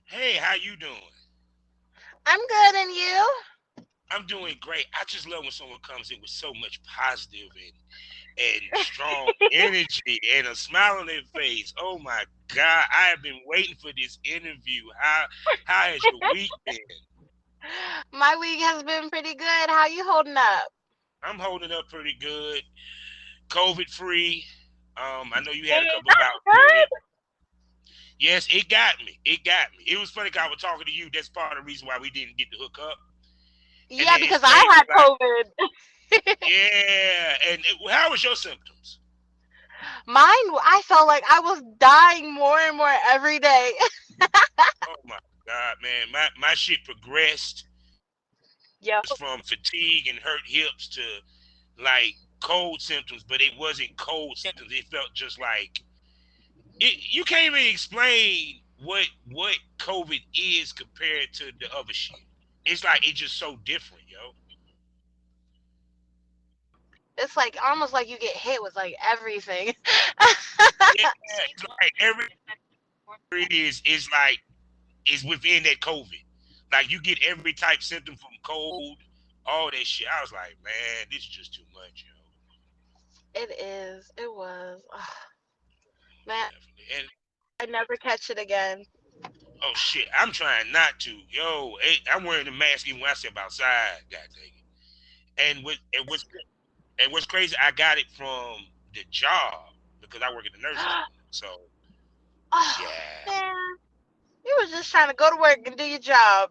Hey, how you doing? I'm good, and you? I'm doing great. I just love when someone comes in with so much positive and strong energy and a smile on their face. Oh my God, I have been waiting for this interview. How has your week been? My week has been pretty good. How you holding up? I'm holding up pretty good, COVID free. I know you Hey, had a couple of that's bouts with it. good. Yes, it got me. It got me. It was funny 'cause I was talking to you. That's part of the reason why we didn't get to hook up. And Yeah, then because it's I crazy, had like, COVID. yeah. How was your symptoms? I felt like I was dying more and more every day. Oh my God, man. My shit progressed. Yo, It was from fatigue and hurt hips to like cold symptoms, but it wasn't cold symptoms. It felt just like you can't even explain what COVID is compared to the other shit. It's like it's just so different, yo. it's like almost like you get hit with like everything. Yeah, it's like every it is like is within that COVID. Like you get every type symptom from cold, all that shit. I was like, man, this is just too much, yo. It is. It was. Man, Definitely. And I never catch it again. oh shit, I'm trying not to. Yo, hey, I'm wearing a mask even when I step outside. God dang it. And what's crazy? I got it from the job because I work in the nursing home. So Oh yeah, man, you was just trying to go to work and do your job.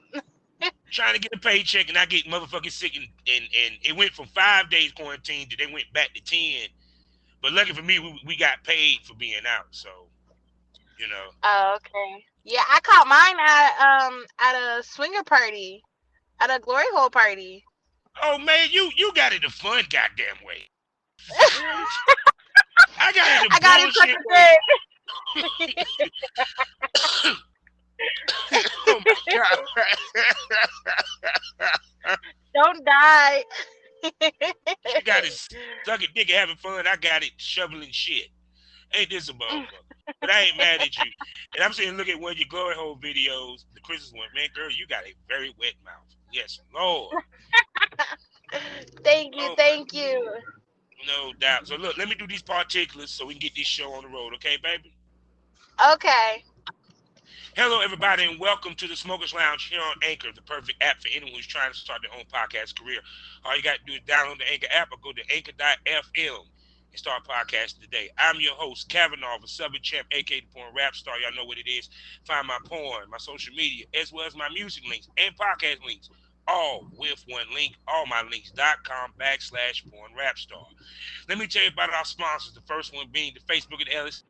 trying to get a paycheck and I get motherfucking sick and it went from 5 days quarantine to they went back to 10. But lucky for me, we got paid for being out. So you know. Oh, okay. Yeah, I caught mine at a swinger party, at a glory hole party. Oh man, you got it the fun goddamn way. I got it the I got it bullshit such way. a Oh my god. Don't die. She got it sucking dick and having fun. I got it shoveling shit. Ain't this a motherfucker? But I ain't mad at you. And I'm saying, look at one of your glory hole videos, the Christmas one. Man, girl, you got a very wet mouth. Yes, Lord. Thank you, Oh my, thank you. no doubt. So look, let me do these particulars so we can get this show on the road, okay, baby? Okay. Hello, everybody, and welcome to the Smokers Lounge here on Anchor, the perfect app for anyone who's trying to start their own podcast career. All you got to do is download the Anchor app or go to anchor.fm and start podcasting today. I'm your host, Kavanaugh, the Southern Champ, aka the Porn Rap Star. Y'all know what it is. Find my porn, my social media, as well as my music links and podcast links, all with one link, allmylinks.com/porn rap star. Let me tell you about our sponsors. The first one being the Facebook and LS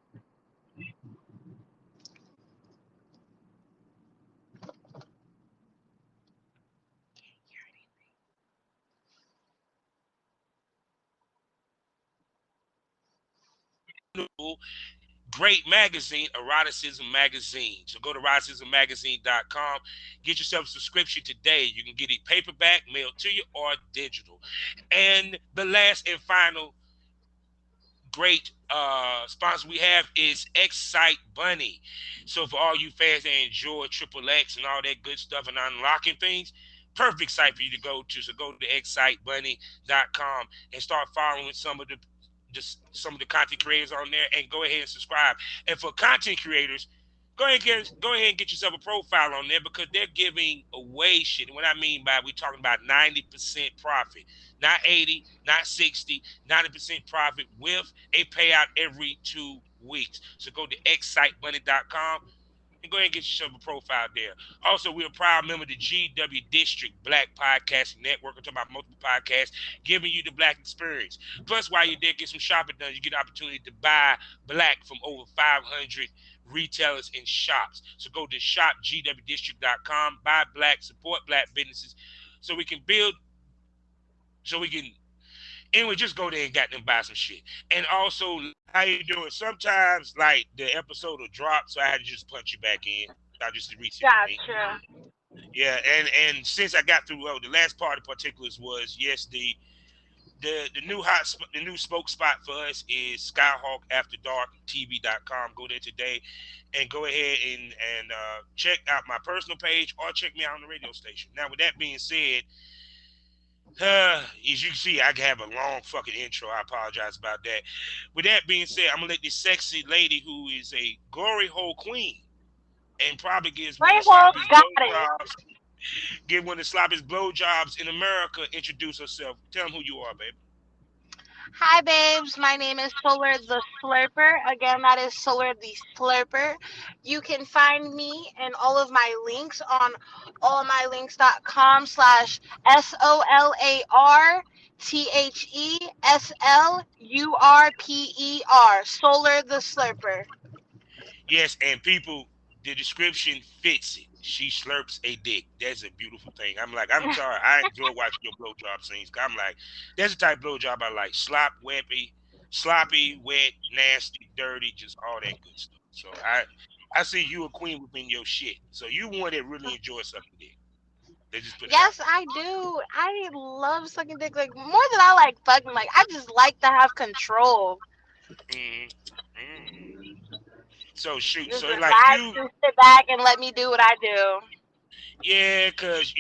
great magazine, Eroticism Magazine. So go to eroticismmagazine.com. Get yourself a subscription today. You can get it paperback, mailed to you, or digital. And the last and final great sponsor we have is Excite Bunny. So for all you fans that enjoy Triple X and all that good stuff and unlocking things, perfect site for you to go to. So go to excitebunny.com and start following just some of the content creators on there and go ahead and subscribe. And for content creators, go ahead and get yourself a profile on there because they're giving away shit. And what I mean by we talking about 90% profit, not 80, not 60, 90% profit with a payout every 2 weeks. So go to excitebunny.com and go ahead and get yourself a profile there. Also, we're a proud member of the GW District Black Podcasting Network. I'm talking about multiple podcasts, giving you the black experience. Plus, while you're there, get some shopping done. You get the opportunity to buy black from over 500 retailers and shops. So go to shopgwdistrict.com, buy black, support black businesses so we can build, so we can anyway, just go there and got them buy some shit. And also, how you doing? Sometimes, like the episode will drop, so I had to just punch you back in. I just resend the link. Gotcha. Yeah, and since I got through the last part of particulars was yes, The new spoke spot for us is SkyhawkAfterDarkTV.com. Go there today, and go ahead and check out my personal page or check me out on the radio station. Now, with that being said, as you can see, I have a long fucking intro. I apologize about that. With that being said, I'm gonna let this sexy lady who is a glory hole queen and probably gives one of the Rainbow sloppiest got it. blowjobs, give one of the sloppiest blowjobs in America, introduce herself. Tell them who you are, baby. Hi, babes. My name is Solar the Slurper. Again, that is Solar the Slurper. You can find me and all of my links on allmylinks.com/SOLARTHESLURPER. Solar the Slurper. Yes, and people, the description fits it. She slurps a dick. That's a beautiful thing. I'm like, I'm sorry. I enjoy watching your blowjob scenes. I'm like, that's the type of blowjob I like. Sloppy, wet, nasty, dirty, just all that good stuff. So I see you a queen within your shit. So you one that really enjoys sucking dick. They just put it out Yes, I do. I love sucking dick. Like, more than I like fucking. Like, I just like to have control. there. Mm. So shoot. Just So like relax you, and sit back and let me do what I do. yeah, cause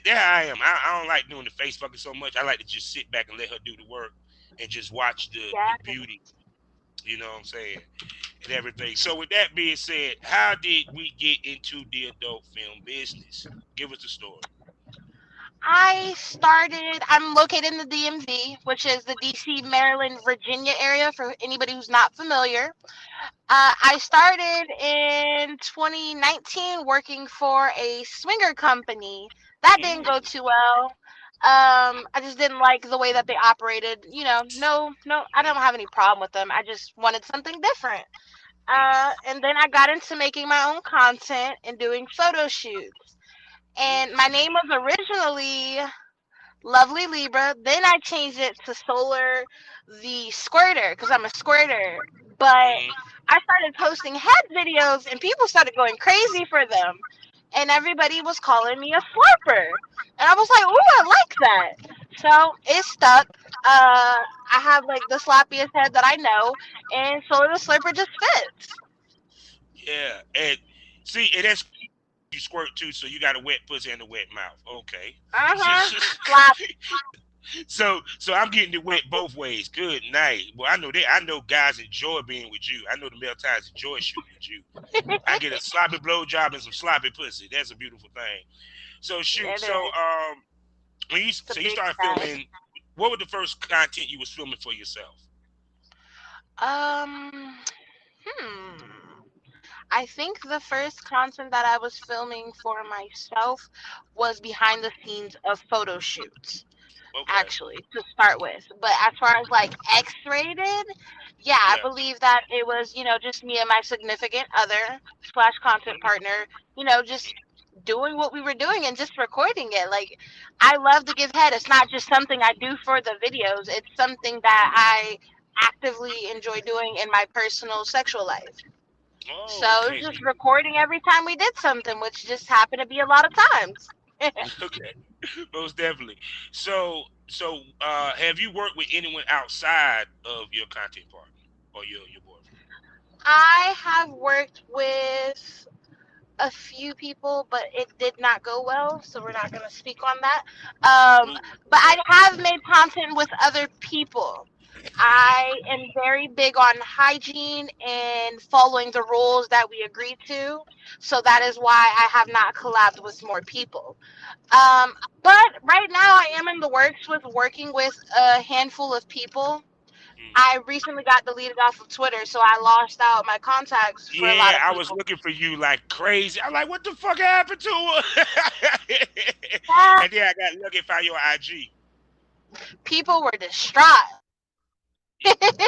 there I am. I don't like doing the face fucking so much. I like to just sit back and let her do the work and just watch the Yeah. beauty. You know what I'm saying, and everything. So with that being said, how did we get into the adult film business? Give us the story. I'm located in the DMV, which is the DC, Maryland, Virginia area for anybody who's not familiar. I started in 2019 working for a swinger company. That didn't go Mm, too well. I just didn't like the way that they operated. No, I don't have any problem with them. I just wanted something different. mm, And then I got into making my own content and doing photo shoots. And my mm, name was originally Lovely Libra. Then I changed it to Solar the Squirter because I'm a squirter. But mm. I started posting head videos and people started going crazy for them. And everybody was calling me a slurper. And I was like, ooh, I like that. So it stuck. I have like the sloppiest head that I know, and Solar the Slurper just fits. Yeah, and see, and that's you squirt too, so you got a wet pussy and a wet mouth. Okay. Uh huh. Slop. So I'm getting it wet both ways. Good night. Well, I know that. I know guys enjoy being with you. I know the male ties enjoy shooting with you. I get a sloppy blowjob and some sloppy pussy. That's a beautiful thing. So shoot. It So is. It's a you big started bag. filming. What was the first content you was filming for yourself? Um. Hmm. I think the first content that I was filming for myself was behind the scenes of photo shoots, Okay. actually, to start with. But as far as like X rated, yeah, I Yeah. believe that it was, just me and my significant other slash content Mhm. partner, just doing what we were doing and just recording it. Like, I love to give head. It's not just something I do for the videos, it's something that I actively enjoy doing in my personal sexual life. So Oh, it was okay. just recording every time we did something, which just happened to be a lot of times. Okay. Most definitely. So have you worked with anyone outside of your content partner or your boyfriend? I have worked with a few people, but it did not go well, so we're not going to speak on that. Um, Ooh. but I Okay. have made content with other people. Hmm. I am very big on hygiene and following the rules that we agreed to, so that is why I have not collabed with more people. Um, but right now, I am in the works with working with a handful of people. I recently got deleted off of Twitter, so I lost out my contacts for a lot Yeah, of I was people. looking for you like crazy. I'm like, what the fuck happened to her? Yeah, And then I got lucky and found your IG. people were distraught.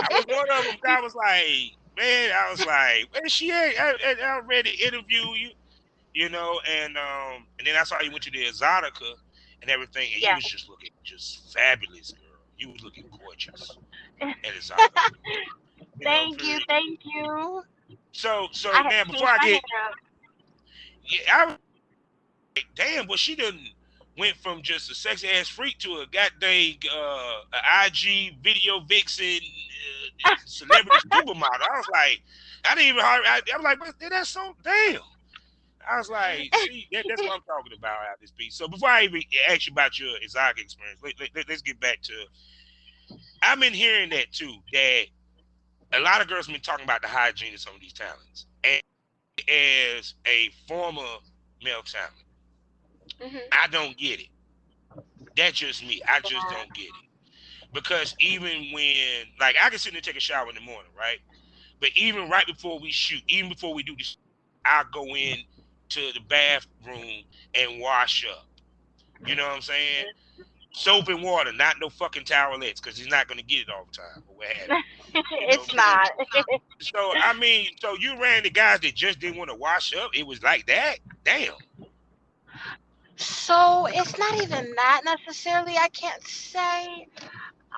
I was one of them. I was like, man, I was like, where's she at? I ready to interview you, and then I saw you went to the Exotica and everything, and you Yeah. was just looking just fabulous, girl. You was looking gorgeous at Exotica. Thank For you, real. thank you. So I had now changed before I my get, hair up. yeah, I was like, damn, but she didn't. went from just a sexy ass freak to a goddamn a IG video vixen, celebrity supermodel. I was like, I didn't even. I was like, but that's so damn. I was like, see, that's what I'm talking about out of this piece. So before I even ask you about your exotic experience, let's get back to. I've been hearing that too. That a lot of girls have been talking about the hygiene of some of these talents. And as a former male talent, Hmm. I don't get it. That's just me. I just don't get it. Because even when, like, I can sit there and take a shower in the morning, right? But even right before we shoot, even before we do this, I'll go in to the bathroom and wash up. You know what I'm saying? Soap and water, not no fucking towelettes, because he's not going to get it all the time or what have you. You know, It's not. so I mean, so you ran the guys that just didn't want to wash up. It was like that. Damn. So it's not even that necessarily. I can't say.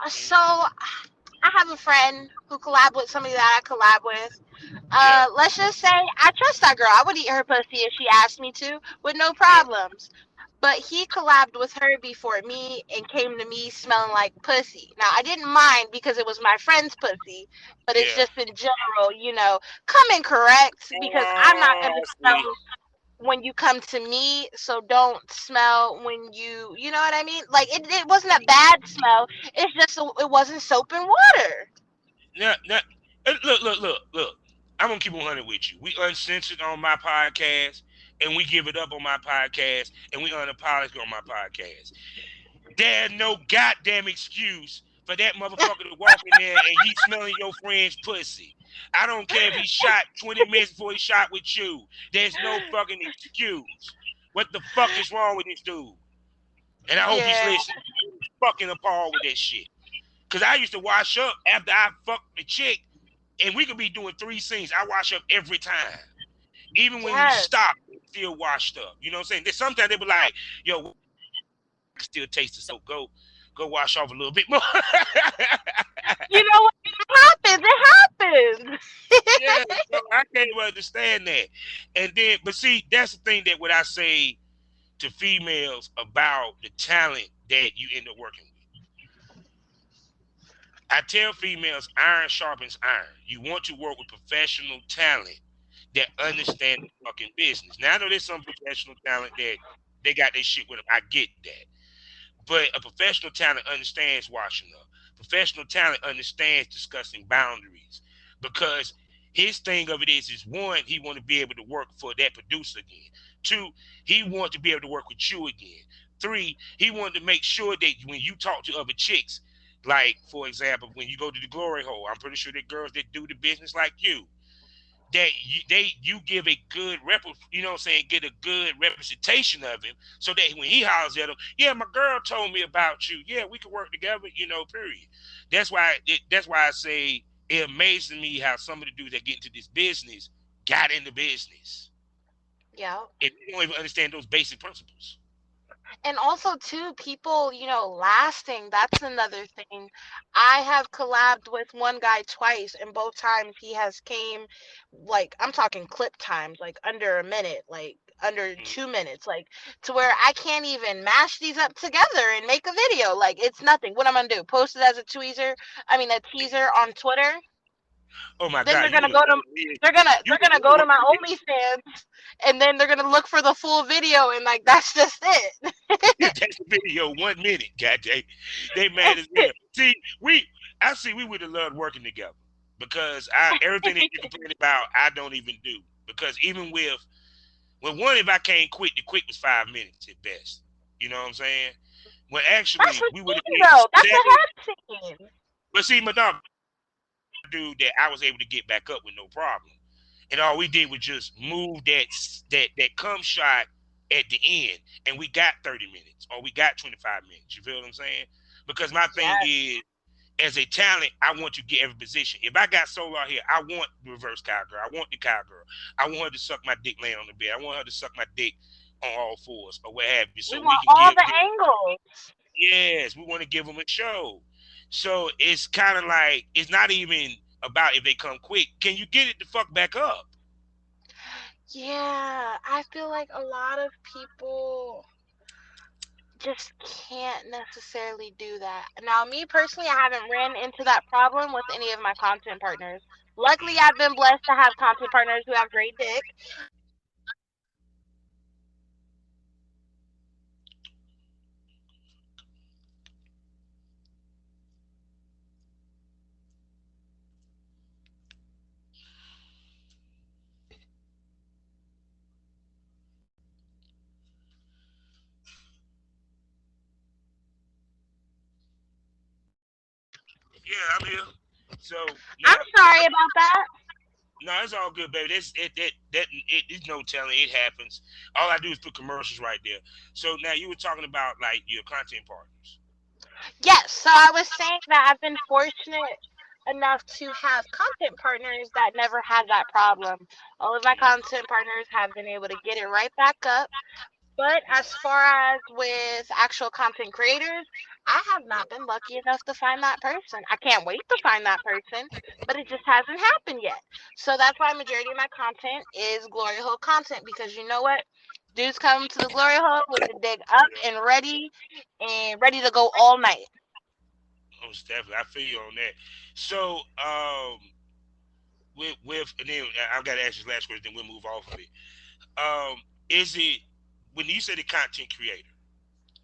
Hmm. So I have a friend who collab with somebody that I collab with. Yeah, Let's just say I trust that girl. I would eat her pussy if she asked me to, with no yeah, problems. But he collabed with her before me and came to me smelling like pussy. Now I didn't mind because it was my friend's pussy, but it's yeah. just in general, come in correct because I'm not Oh, gonna I see. smell when you come to me, so don't smell when you know what I mean? Like it wasn't a bad smell. It's just it wasn't soap and water. Now, look. I'm gonna keep 100 with you. We uncensored on my podcast, and we give it up on my podcast, and we unapologetic on my podcast. There's no goddamn excuse for that motherfucker to walk in there and he smelling your friend's pussy. I don't care if he shot 20 minutes before he shot with you. There's no fucking excuse. What the fuck is wrong with this dude? And I hope he's Yeah, listening. He's fucking appalled with that shit. Cause I used to wash up after I fucked the chick, and we could be doing 3 scenes. I wash up every time. Even when we yes. stop, it's still washed up. You know what I'm saying? Sometimes they be like, yo, I can still taste the soap. Go wash off a little bit more. You know what? It happens. It happens. Yeah, so I can't even understand that. And then, but see, that's the thing that what I say to females about the talent that you end up working with. I tell females, iron sharpens iron. You want to work with professional talent that understand the fucking business. Now I know there's some professional talent that they got their shit with them. I get that. But a professional talent understands washing up. Professional talent understands discussing boundaries because his thing of it is one, he want to be able to work for that producer again. Two, he want to be able to work with you again. Three, he wanted to make sure that when you talk to other chicks, like for example, when you go to the glory hole, I'm pretty sure that girls that do the business like you give a good you know what I'm saying, get a good representation of him so that when he hollers at him, yeah, my girl told me about you. Yeah, we could work together, period. That's why I say it amazes me how some of the dudes that get into this business got into business. Yeah. And they don't even understand those basic principles. And also too, people, lasting, that's another thing. I have collabed with one guy twice, and both times he has came, like, I'm talking clip times, like under a minute, like under Mm. 2 minutes, like to where I can't even mash these up together and make a video. Like it's nothing. What I'm gonna do? Post it as a tweezer, I mean a teaser on Twitter. Oh my Then God, they're you gonna would go have to they're gonna you they're would gonna have go to worked my together. OnlyFans, and then they're gonna look for the full video, and like that's just it. That's the video, 1 minute. God dang, they mad as hell. See, I see we would have loved working together because everything that you complain about, I don't even do. Because even with one, if I came quick, the quick was 5 minutes at best. You know what I'm saying? When That's actually a we would have scene did though. That's a 7. head scene. But see, Madonna, dude, that I was able to get back up with no problem. And all we did was just move that cum shot at the end, and we got 30 minutes or we got 25 minutes. You feel what I'm saying? Because my thing Yes. is, as a talent, I want to get every position. If I got solo out here, I want the reverse cowgirl. I want the cowgirl. I want her to suck my dick laying on the bed. I want her to suck my dick on all fours or what have you, so We we want can all give the them. angles. Yes, we want to give them a show. So it's kind of like it's not even about if they come quick. Can you get it the fuck back up? Yeah, I feel like a lot of people just can't necessarily do that. Now, me personally, I haven't ran into that problem with any of my content partners. Luckily, I've been blessed to have content partners who have great dick. Yeah, I'm here. So now, I'm sorry about that. no, it's all good, baby. It's no telling. It happens. All I do is put commercials right there. So now you were talking about like your content partners. Yes, so I was saying that I've been fortunate enough to have content partners that never had that problem. All of my Mm, content partners have been able to get it right back up. But as mm, far as with actual content creators, I have not been lucky enough to find that person. I can't wait to find that person, but it just mm. hasn't happened yet. So that's why majority of my content is glory hole content because you know what? Dudes come to the glory hole with the dig up Yeah, and ready to go all night. most definitely. I feel you on that. So with and then I've got to ask this last question, then we'll move off of it. Is it when you say the content creator?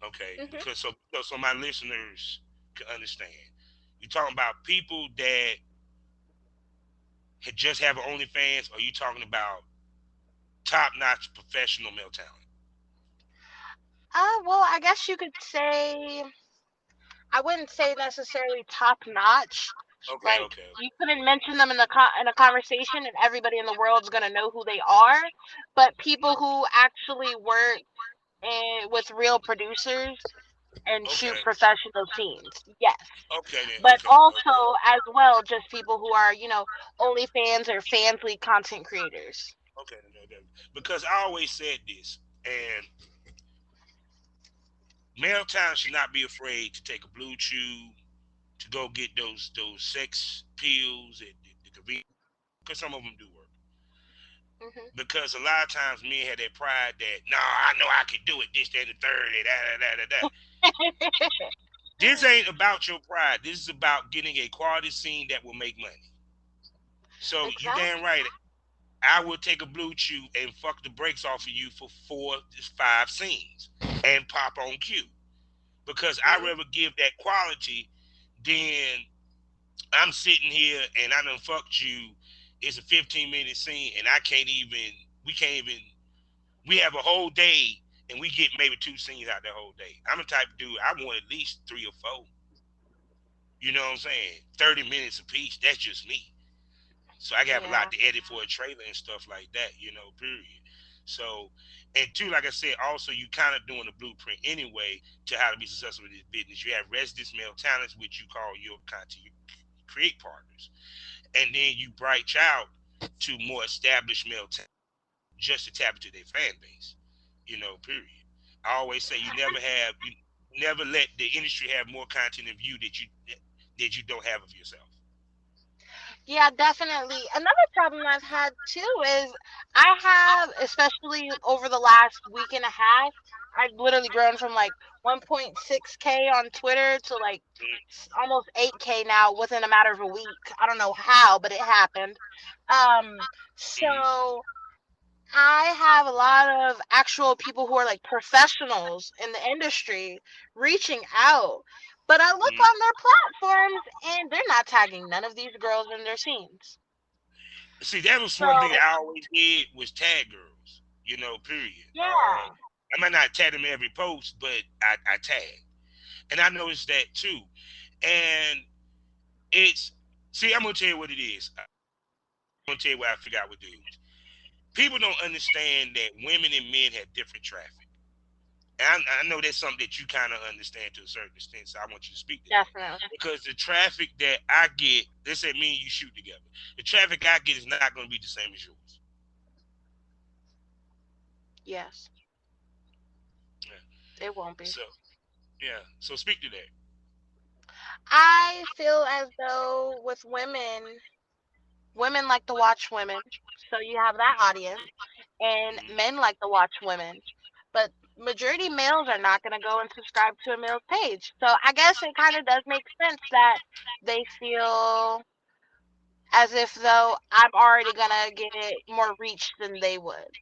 Okay, Hmm. because so my listeners can understand. You talking about people that just have OnlyFans, or you talking about top notch professional male talent? Well, I guess you could say I wouldn't say necessarily top notch. Okay, Like okay, you couldn't mention them in in a conversation, and everybody in the world's gonna know who they are. But people who actually work with real producers and shoot okay, professional scenes, yes. okay, then, But okay, okay, also as well, just people who are OnlyFans or Fansly content creators. okay, then, okay. Because I always said this, and male talent should not be afraid to take a blue chew to go get those sex pills at the convenience, because some of them do work. Hmm. Because a lot of times men have that pride that, no, I know I can do it, this, that, and the third, and da, da, da, da, da. This ain't about your pride. This is about getting a quality scene that will make money. So you damn Exactly. right. I will take a blue chew and fuck the brakes off of you for 4 5 scenes and pop on cue. Because I Hmm. rather give that quality than I'm sitting here and I done fucked you. It's a 15-minute scene and we can't even, we have a whole day and we get maybe 2 scenes out that whole day. I'm the type of dude, I want at least 3 or 4. You know what I'm saying? 30 minutes a piece. That's just me. So I have a Yeah. lot to edit for a trailer and stuff like that, period. So, and two, like I said, also you kind of doing a blueprint anyway to how to be successful in this business. You have residence male talents, which you call your content create partners. And then you branch out to more established male talent just to tap into their fan base, period. I always say you never let the industry have more content of you that you don't have of yourself. Yeah, definitely. Another problem I've had too is I have, especially over the last week and a half, I've literally grown from like 1.6K on Twitter to like almost 8K now within a matter of a week. I don't know how, but it happened. Um, Mm-hmm. so I have a lot of actual people who are like professionals in the industry reaching out. But I look Mm-hmm. on their platforms and they're not tagging none of these girls in their scenes. See, that was one thing So, that I always did was tag girls, period. yeah, I might not tag them in every post, but I tag. And I noticed that too. And it's, see, I'm going to tell you what it is. I'm going to tell you what I figured out with dudes. People don't understand that women and men have different traffic. And I know that's something that you kind of understand to a certain extent, so I want you to speak to that. definitely. Because the traffic that I get, let's say me and you shoot together, the traffic I get is not going to be the same as yours. Yes, Yeah. it won't be. So, yeah. So speak to that. I feel as though with women like to watch women. So you have that audience, and men like to watch women. But majority males are not going to go and subscribe to a male's page. So I guess it kind of does make sense that they feel as if though I'm already going to get more reach than they would.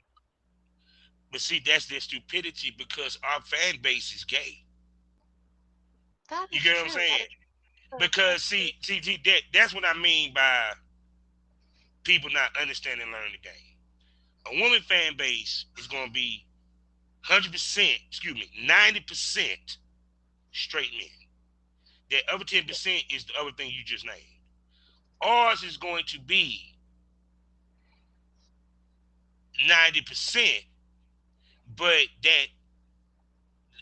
But see, that's their stupidity because our fan base is gay. That You is get what I'm true. That saying? is true. Because That's true. that's what I mean by people not understanding and learning the game. A woman fan base is going to be 100%, excuse me, 90% straight men. That other Yeah. 10% is the other thing you just named. Ours is going to be 90%, but that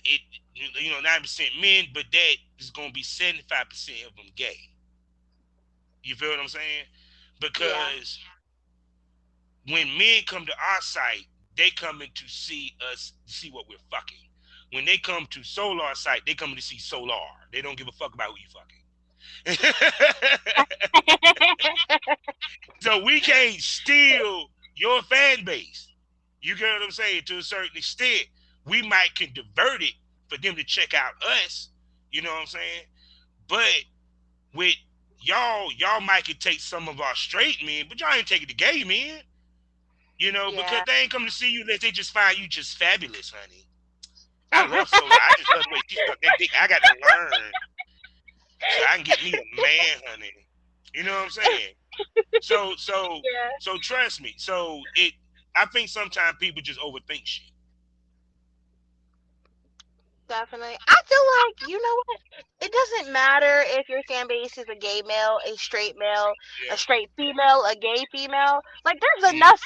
it 90% men, but that is going to be 75% of them gay. You feel what I'm saying? Yeah. Because when men come to our site, they come in to see us, see what we're fucking. When they come to Solar site, they come to see Solar. They don't give a fuck about who you fucking. So we can't steal your fan base. You get what I'm saying? To a certain extent, we might can divert it for them to check out us. You know what I'm saying? But with y'all might could take some of our straight men, but y'all ain't taking the gay men. Because Yeah. they ain't come to see you unless they just find you just fabulous, honey. I love Solar. I just love the way she suck that dick. I got to learn so I can get me a man, honey. You know what I'm saying? So so Yeah. so trust me. I think sometimes people just overthink shit. Definitely. I feel like, you know what? It doesn't matter if your fan base is a gay male, a Yeah. straight female, a gay female. Like, there's Mm, enough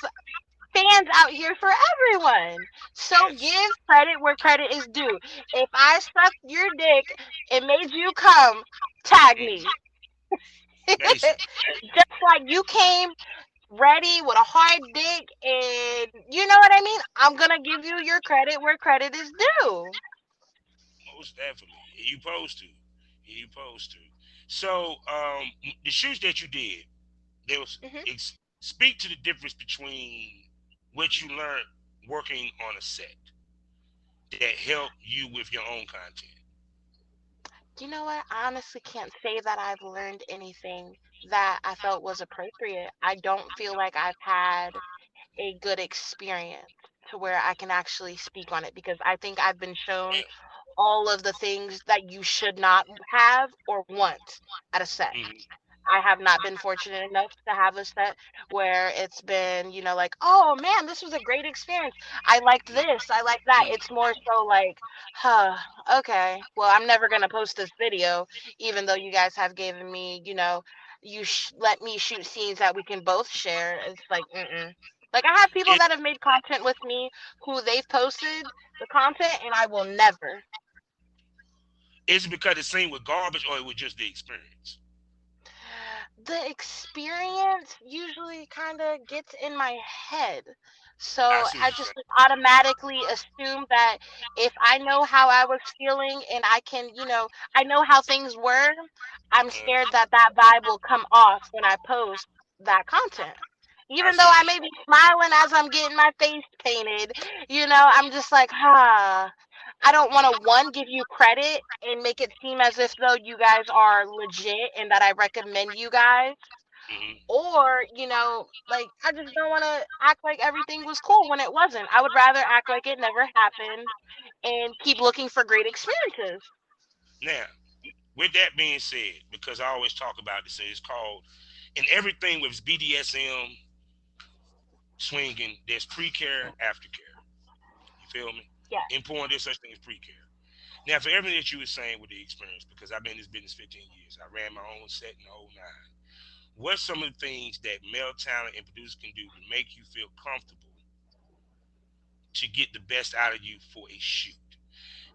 fans out here for everyone. So yes. give credit where credit is due. If I sucked your dick and made you come, tag Mm, me. basically. Just like you came ready with a hard dick and you know what I mean? I'm gonna give you your credit where credit is due. Most definitely. You supposed to. You supposed to. So the shoots that you did, they was Hmm. speak to the difference between what you learned working on a set that helped you with your own content. You know what? I honestly can't say that I've learned anything that I felt was appropriate. I don't feel like I've had a good experience to where I can actually speak on it because I think I've been shown all of the things that you should not have or want at a set. Mm-hmm. I have not been fortunate enough to have a set where it's been, like, oh man, this was a great experience. I liked this. I like that. It's more so like, huh, okay. Well, I'm never gonna post this video, even though you guys have given me, let me shoot scenes that we can both share. It's like, mm-mm. Like I have people It that have made content with me who they've posted the content, and I will never. is it because it seemed with garbage or it was just the experience? The experience usually kind of gets in my head. I So see what I you're just saying. automatically assume that if I know how I was feeling and I can, I know how things were, I'm scared that that vibe will come off when I post that content. I Even see though what I you're may saying. be smiling as I'm getting my face painted, I'm just like, I don't want to one give you credit and make it seem as if though you guys are legit and that I recommend you guys, Mm-hmm. or like I just don't want to act like everything was cool when it wasn't. I would rather act like it never happened and keep looking for great experiences. Now, with that being said, because I always talk about this, it's called in everything with BDSM swinging. There's pre-care, aftercare. You feel me? Yeah. In porn, there's such thing as pre-care. Now, for everything that you were saying with the experience, because I've been in this business 15 years, I ran my own set in the whole nine. What's some of the things that male talent and producers can do to make you feel comfortable to get the best out of you for a shoot?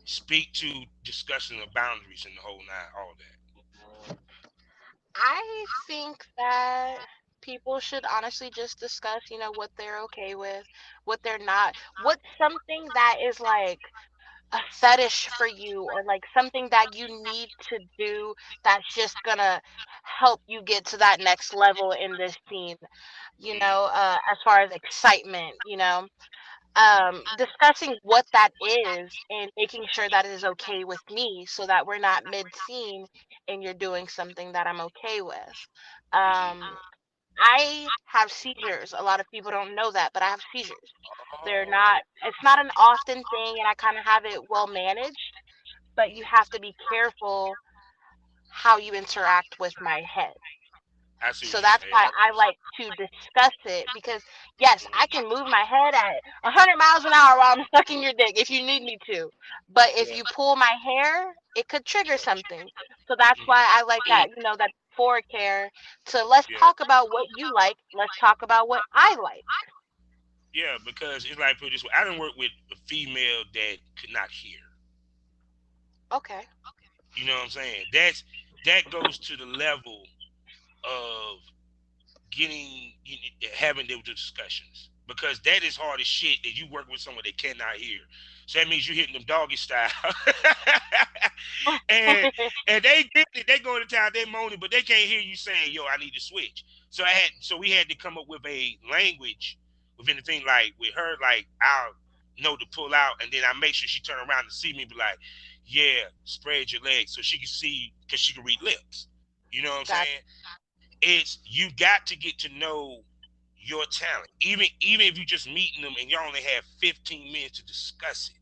Speak to discussing the boundaries and the whole nine, all that. I think that people should honestly just discuss, what they're okay with, what they're not, what's something that is like a fetish for you or like something that you need to do that's just gonna help you get to that next level in this scene, Mm, as far as excitement. discussing what that is and making sure that it is okay with me so that we're not mid scene and you're doing something that I'm okay with. Um, Hmm. I have seizures. A lot of people don't know that, but I have seizures. They're Oh, not, it's not an often thing, and I kind of have it well managed, but you have to be careful how you interact with my head. I see So what you're that's saying. why I like to discuss it because yes, I Mhm. can move my head at 100 miles an hour while I'm sucking your dick if you need me to. But if Yeah, you pull my hair, it could trigger something. So that's why hmm, I like that, that forward care to let's yeah, talk about what you like, let's talk about what I like. yeah. Because it's like put it this way, I didn't work with a female that could not hear. Okay. You know what I'm saying? That goes to the level of getting having those discussions because that is hard as shit that you work with someone that cannot hear. So that means you're hitting them doggy style, and and they get it. They go to town, they moaning, but they can't hear you saying, "Yo, I need to switch." So we had to come up with a language within the thing. Like with her, like I'll know to pull out, and then I make sure she turn around and see me, be like, "Yeah, spread your legs," so she can see because she can read lips. You know what I'm Got saying? It's you got to get to know your talent. Even if you just meeting them and you only have 15 minutes to discuss it.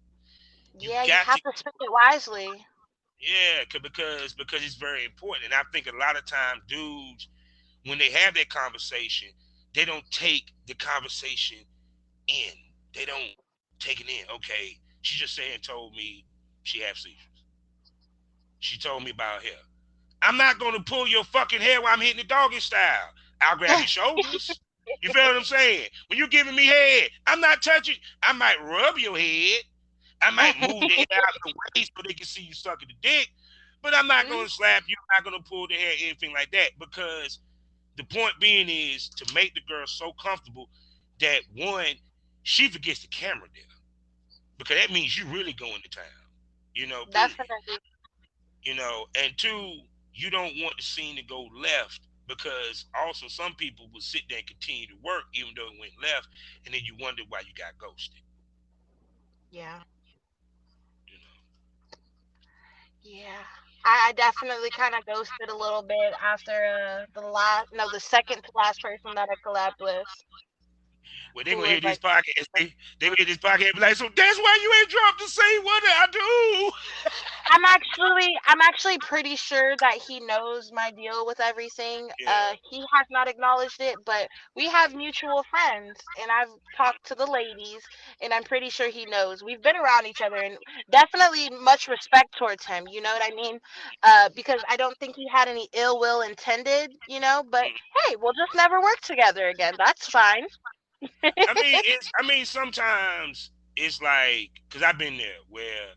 You Yeah, you got to have to spend it wisely. yeah, because it's very important. And I think a lot of time dudes when they have that conversation, they don't take the conversation in. They don't take it in. Okay, she just said and told me she has seizures. She told me about her. I'm not gonna pull your fucking hair while I'm hitting the doggy style. I'll grab your shoulders. You feel what I'm saying? When you're giving me head, I'm not touching. I might rub your head. I might move the hair out of the way so they can see you sucking the dick. But I'm not Mm, gonna slap you. I'm not gonna pull the hair, anything like that. Because the point being is to make the girl so comfortable that one, she forgets the camera there. Because that means you really going to town. Period. definitely. And two, you don't want the scene to go left because also some people will sit there and continue to work even though it went left, and then you wonder why you got ghosted. Yeah. You know, Yeah. I definitely kind of ghosted a little bit after the last, no, the second to last person that I collabed with, well, they who gonna was hear this like, podcast. They gonna hear this podcast and be like, so that's why you ain't dropped the same. What did I I'm actually pretty sure that he knows my deal with everything. do? Yeah. He has not acknowledged it, but we have mutual friends, and I've talked to the ladies, and I'm pretty sure he knows. We've been around each other, and definitely much respect towards him. You know what I mean? Because I don't think he had any ill will intended. But hey, we'll just never work together again. That's fine. I mean, sometimes it's like, cause I've been there where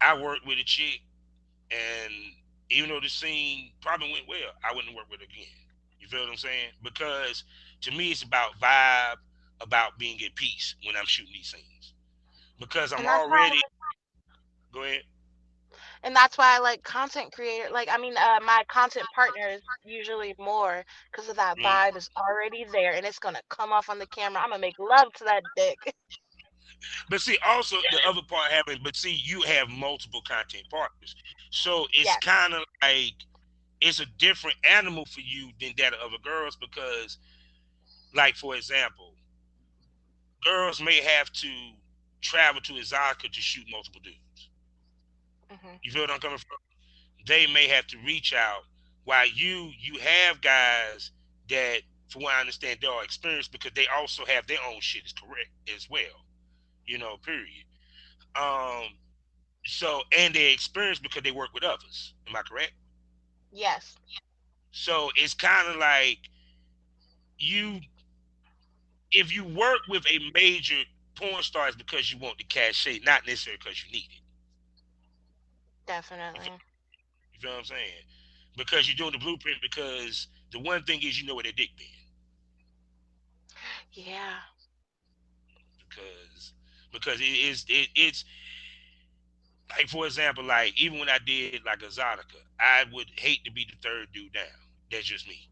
I worked with a chick, and even though the scene probably went well, I wouldn't work with her again. You feel what I'm saying? Because to me, it's about vibe, about being at peace when I'm shooting these scenes. Because I'm And that's why already go ahead. I like content creator. Like, I mean, my content partners usually more because of that Mhm. vibe is already there, and it's gonna come off on the camera. I'm gonna make love to that dick. But see, also the other part having, but see, you have multiple content partners, so it's Yes. kind of like it's a different animal for you than that of other girls because, like for example, girls may have to travel to Exotica to shoot multiple dudes. Hmm. You feel what I'm coming from? They may have to reach out. While you have guys that, from what I understand, they are experienced because they also have their own shit is correct as well. Period. Um, and they're experienced because they work with others. Am I correct? Yes. So it's kind of like you, if you work with a major porn star, it's because you want the cachet, not necessarily because you need it. You feel, Definitely. you feel what I'm saying? Because you're doing the blueprint because the one thing is you know where their dick been. Yeah. Because it's like for example, like even when I did like Exotica, I would hate to be the third dude down. That's just me.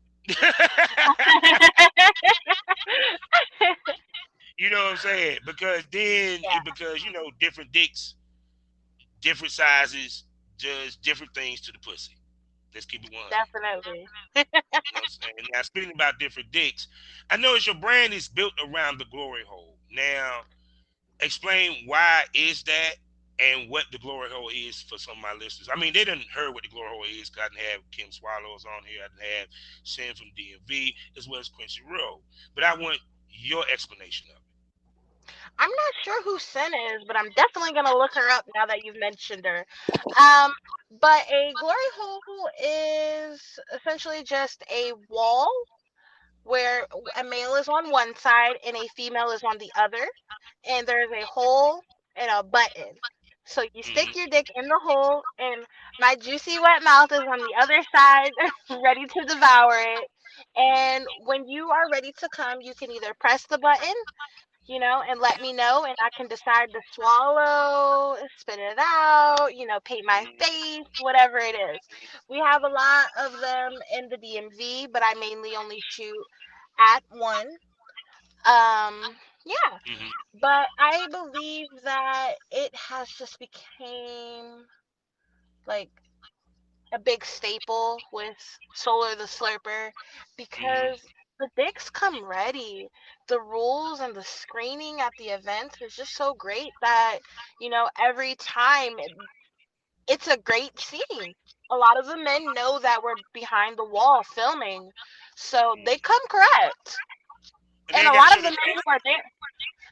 You know what I'm saying? Because then, Yeah, because different dicks, different sizes, does different things to the pussy. Let's keep it 100. definitely. You know what I'm saying? Now, speaking about different dicks, I notice your brand is built around the glory hole. Now, explain why is that and what the glory hole is for some of my listeners. I mean, they didn't heard what the glory hole is because I didn't have Kim Swallows on here. I didn't have Sam from DMV as well as Quincy Rowe. But I want your explanation of it. I'm not sure who Sin is, but I'm definitely gonna look her up now that you've mentioned her. Um, but a glory hole is essentially just a wall where a male is on one side and a female is on the other, and there's a hole and a button. So you stick your Mm-hmm. dick in the hole, and my juicy wet mouth is on the other side, ready to devour it. And when you are ready to come, you can either press the button, and let me know, and I can decide to swallow, spit it out, paint my face, whatever it is. We have a lot of them in the DMV, but I mainly only shoot at one. Yeah, Mm-hmm. but I believe that it has just became like a big staple with Solar the Slurper Mm-hmm. because the dicks come ready. The rules and the screening at the events is just so great that, every time it's a great scene. A lot of the men know that we're behind the wall filming, so they Mm-hmm. come correct. And they And ain't a got to lot show of their the men face. who are there,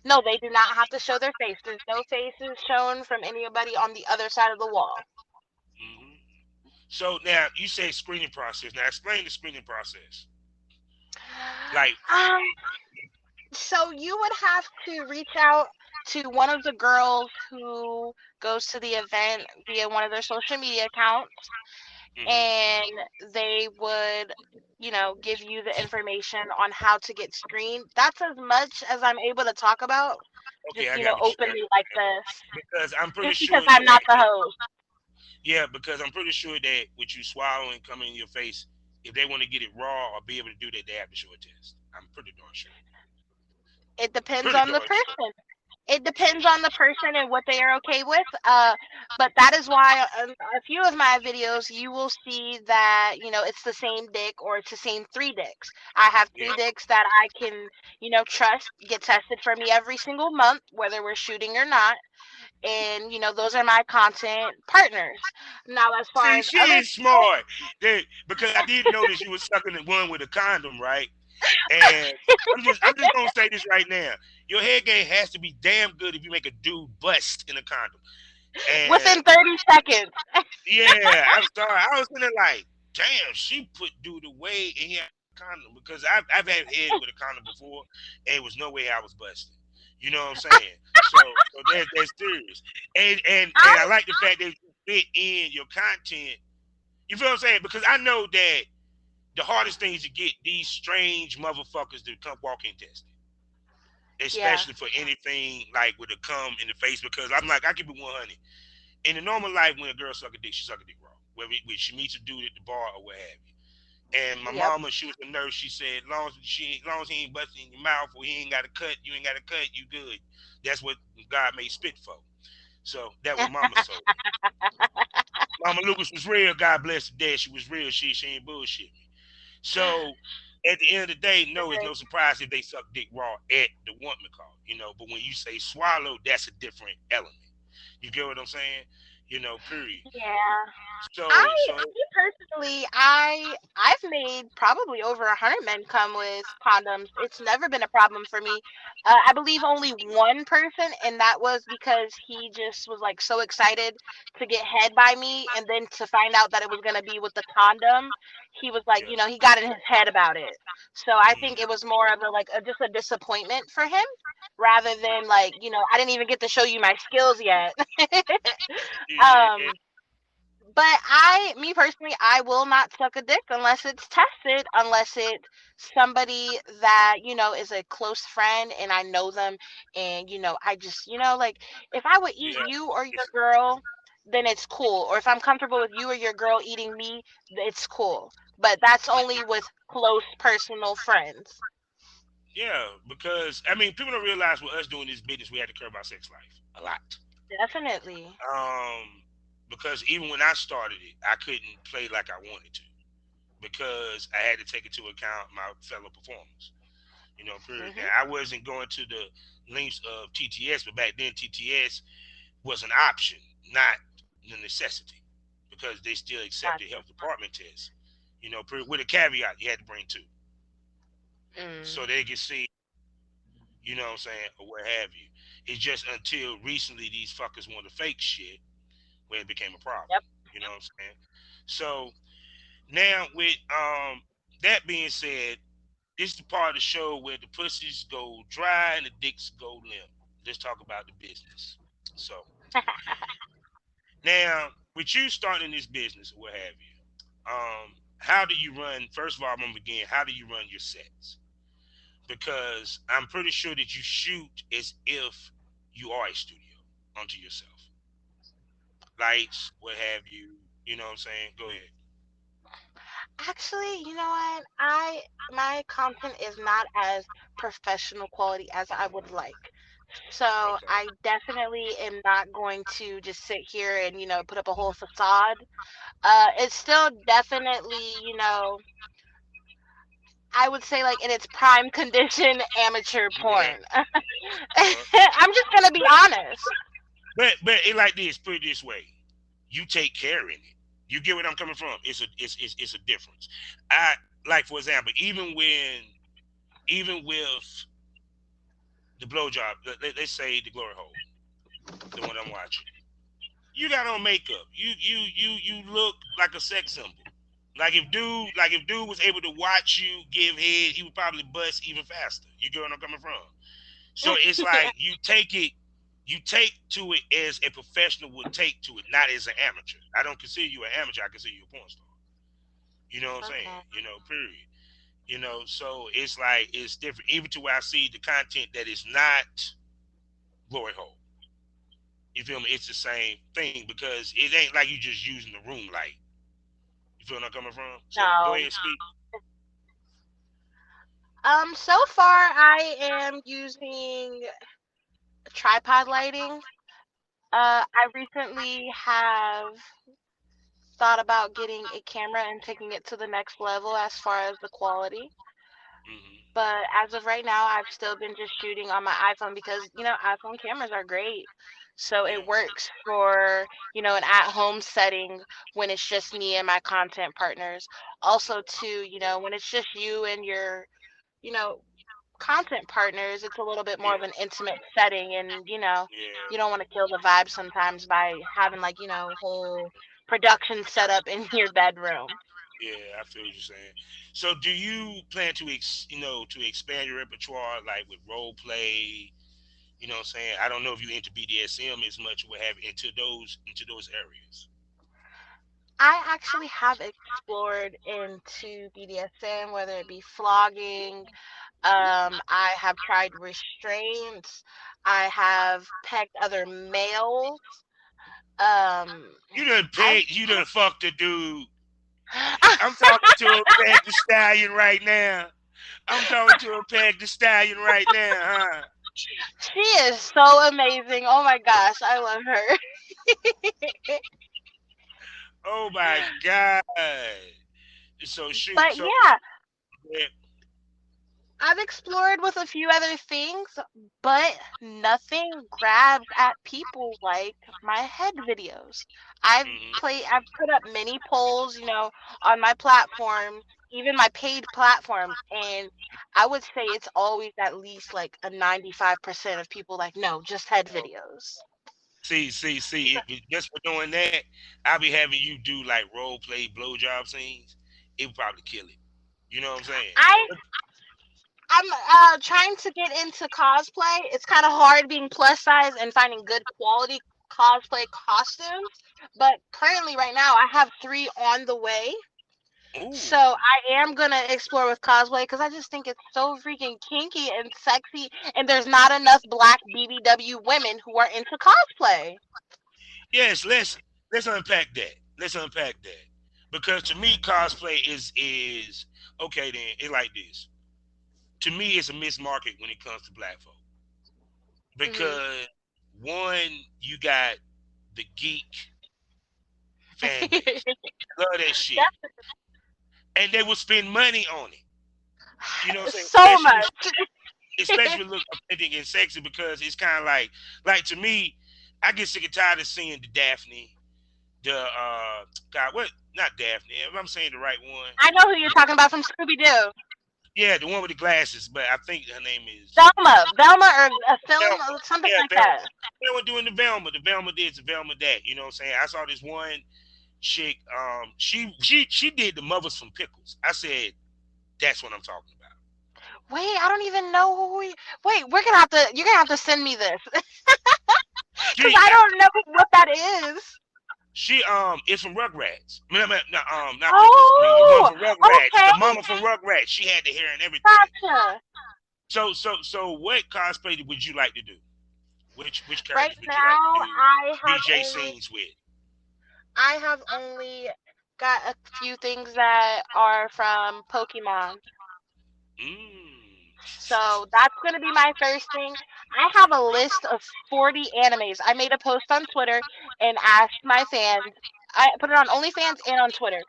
no, they do not have to show their face. There's no faces shown from anybody on the other side of the wall. Mm-hmm. So now you say screening process. Now explain the screening process. Like, Um, So you would have to reach out to one of the girls who goes to the event via one of their social media accounts, mm-hmm. and they would, give you the information on how to get screened. That's as much as I'm able to talk about, Okay, just, I got what you're openly saying. like this, Because I'm pretty just because sure I'm that not the host. yeah, because I'm pretty sure that with you swallowing coming in your face, if they want to get it raw or be able to do that, they have to show a test. I'm pretty darn sure. It depends Pretty on the darn sure. person. It depends So on the person and what they are okay with. But that is why a few of my videos you will see that it's the same dick or it's the same three dicks. I have three yeah. dicks that I can trust get tested for me every single month, whether we're shooting or not. And those are my content partners. Now, as far See, as she other is people, smart. Because I did notice you was sucking the one with a condom, right? And I'm just gonna say this right now. Your head game has to be damn good if you make a dude bust in a condom. And within 30 seconds. yeah, I'm sorry. I was sitting there like, damn, she put dude away and he had a condom because I've had head with a condom before and it was no way I was busting. You know what I'm saying? So that's serious. And I I like the fact that you fit in your content. You feel what I'm saying? Because I know that the hardest thing is to get these strange motherfuckers to come walk in testing. Yeah, Especially for anything like with a cum in the face because I'm like, I keep it 100 in the normal life, when a girl suck a dick, she suck a dick raw. When she meets a dude at the bar or what have you. And my yep. mama, she was a nurse. She said, as long as he ain't busting in your mouth or he ain't got to cut, you ain't got to cut, you good. That's what God made spit for. So that what Mama told me. Mama Lucas was real. God bless the dead. She was real. She ain't bullshit me. So at the end of the day, no, it's no surprise if they suck dick raw at the woman call. But when you say swallow, that's a different element. You get what I'm saying? Period. Yeah. So so Me personally, I've made probably over 100 men come with condoms. It's never been a problem for me. I believe only one person, and that was because he just was like so excited to get head by me, and then to find out that it was gonna be with the condom, he was like, yeah. he got in his head about it. So I think Mm, it was more of a like just a disappointment for him, rather than like I didn't even get to show you my skills yet. um yeah. but me personally, I will not suck a dick unless it's tested, unless it's somebody that, is a close friend and I know them. And, I just, like if I would eat Yeah. you or your It's, girl, then it's cool. Or if I'm comfortable with you or your girl eating me, it's cool. But that's only with close personal friends. Yeah, because I mean, people don't realize with us doing this business, we had to care about sex life a lot. Definitely. Because even when I started it, I couldn't play like I wanted to because I had to take into account my fellow performers. Period. Now Hmm. I wasn't going to the lengths of TTS, but back then TTS was an option, not the necessity, because they still accepted health Gotcha. department tests. With a caveat, you had to bring two, so Mm. they could see, what I'm saying, or what have you. It's just until recently these fuckers want to fake shit when it became a problem. Yep. You know what I'm saying? So now with that being said, this is the part of the show where the pussies go dry and the dicks go limp. Let's talk about the business. So now with you starting this business or what have you, how do you run? First of all, I'm gonna begin. How do you run your sets? Because I'm pretty sure that you shoot as if you are a studio unto yourself. Lights, what have you. You know what I'm saying? Go ahead. Actually, you know what? I my content is not as professional quality as I would like. So Okay. I definitely am not going to just sit here and, put up a whole facade. It's still definitely, I would say like in its prime condition, amateur Yeah. porn. Uh-huh. I'm just gonna be But honest. but it like this. Put it this way: you take care in it. You get what I'm coming from? It's a difference. I like for example, even with the blowjob, let's say the glory hole, the one I'm watching. You got on makeup. You look like a sex symbol. Like if dude was able to watch you give head, he would probably bust even faster. You get where I'm coming from? So it's like you take to it as a professional would take to it, not as an amateur. I don't consider you an amateur. I consider you a porn star. You know what I'm saying? Okay. Period. So it's like it's different. Even to where I see the content that is not glory hole. You feel me? It's the same thing because it ain't like you just using the room light. You feel where I'm coming from? So go No. ahead and speak. So far I am using tripod lighting. I recently have thought about getting a camera and taking it to the next level as far as the quality. Hmm. But as of right now, I've still been just shooting on my iPhone because, iPhone cameras are great. So Yeah. it works for, an at-home setting when it's just me and my content partners. Also, too, when it's just you and your, you know, content partners, it's a little bit more of Yeah. an intimate setting, and Yeah. you don't want to kill the vibe sometimes by having like whole production set up in your bedroom. Yeah, I feel what you're saying. So, do you plan to, to expand your repertoire, like with role play? You know what I'm saying? I don't know if you into BDSM as much, or what have you, into those areas. I actually have explored into BDSM, whether it be flogging. I have tried restraints. I have pegged other males. Um, I've You done fucked a dude. I'm talking to a peg the stallion right now. I'm talking to a peg the stallion right now, huh? she is so amazing. Oh my gosh, I love her. Oh my god. So shoot. But So yeah, yeah. I've explored with a few other things, but nothing grabs at people like my head videos. Hmm. I've put up many polls, on my platforms, even my paid platforms, and I would say it's always at least like a 95% of people like, no, just head videos. See. Just for doing that, I'll be having you do like role play blowjob scenes. It would probably kill it. You know what I'm saying? I I'm trying to get into cosplay. It's kind of hard being plus size and finding good quality cosplay costumes. But currently, right now, I have three on the way. So Ooh. I am gonna explore with cosplay because I just think it's so freaking kinky and sexy, and there's not enough black BBW women who are into cosplay. Yes, let's unpack that. Let's unpack that. Because to me, cosplay is okay. Then it like this. to me, it's a missed market when it comes to black folk Mhm. because one, you got the geek fan base, love that shit, That's and they will spend money on it. You know what I'm saying? so much. Especially look authentic and sexy because it's kind of like to me, I get sick and tired of seeing the Daphne, the God, what? Not Daphne. If I'm saying the right one, I know who you're talking about from Scooby Doo. yeah, the one with the glasses, but I think her name is Velma, or a film, Velma. or something Yeah, like Velma. that. They were doing the Velma. The Velma this, the Velma that. You know what I'm saying? I saw this one chick. She did the mothers from Pickles. I said that's what I'm talking about. Wait, I don't even know who we. Wait, we're gonna have to. You're gonna have to send me this because She I don't know what that is. it's from Rugrats. I mean, not Pickles. I mean the one Oh, from Rugrats, okay, the mama from Rugrats. She had the hair and everything. gotcha. So what cosplay would you like to do? Which Right characters would you like to now, do BJ scenes with? I have only got a few things that are from Pokemon. Mm. So that's going to be my first thing. I have a list of 40 animes. I made a post on Twitter and asked my fans, I put it on OnlyFans and on Twitter,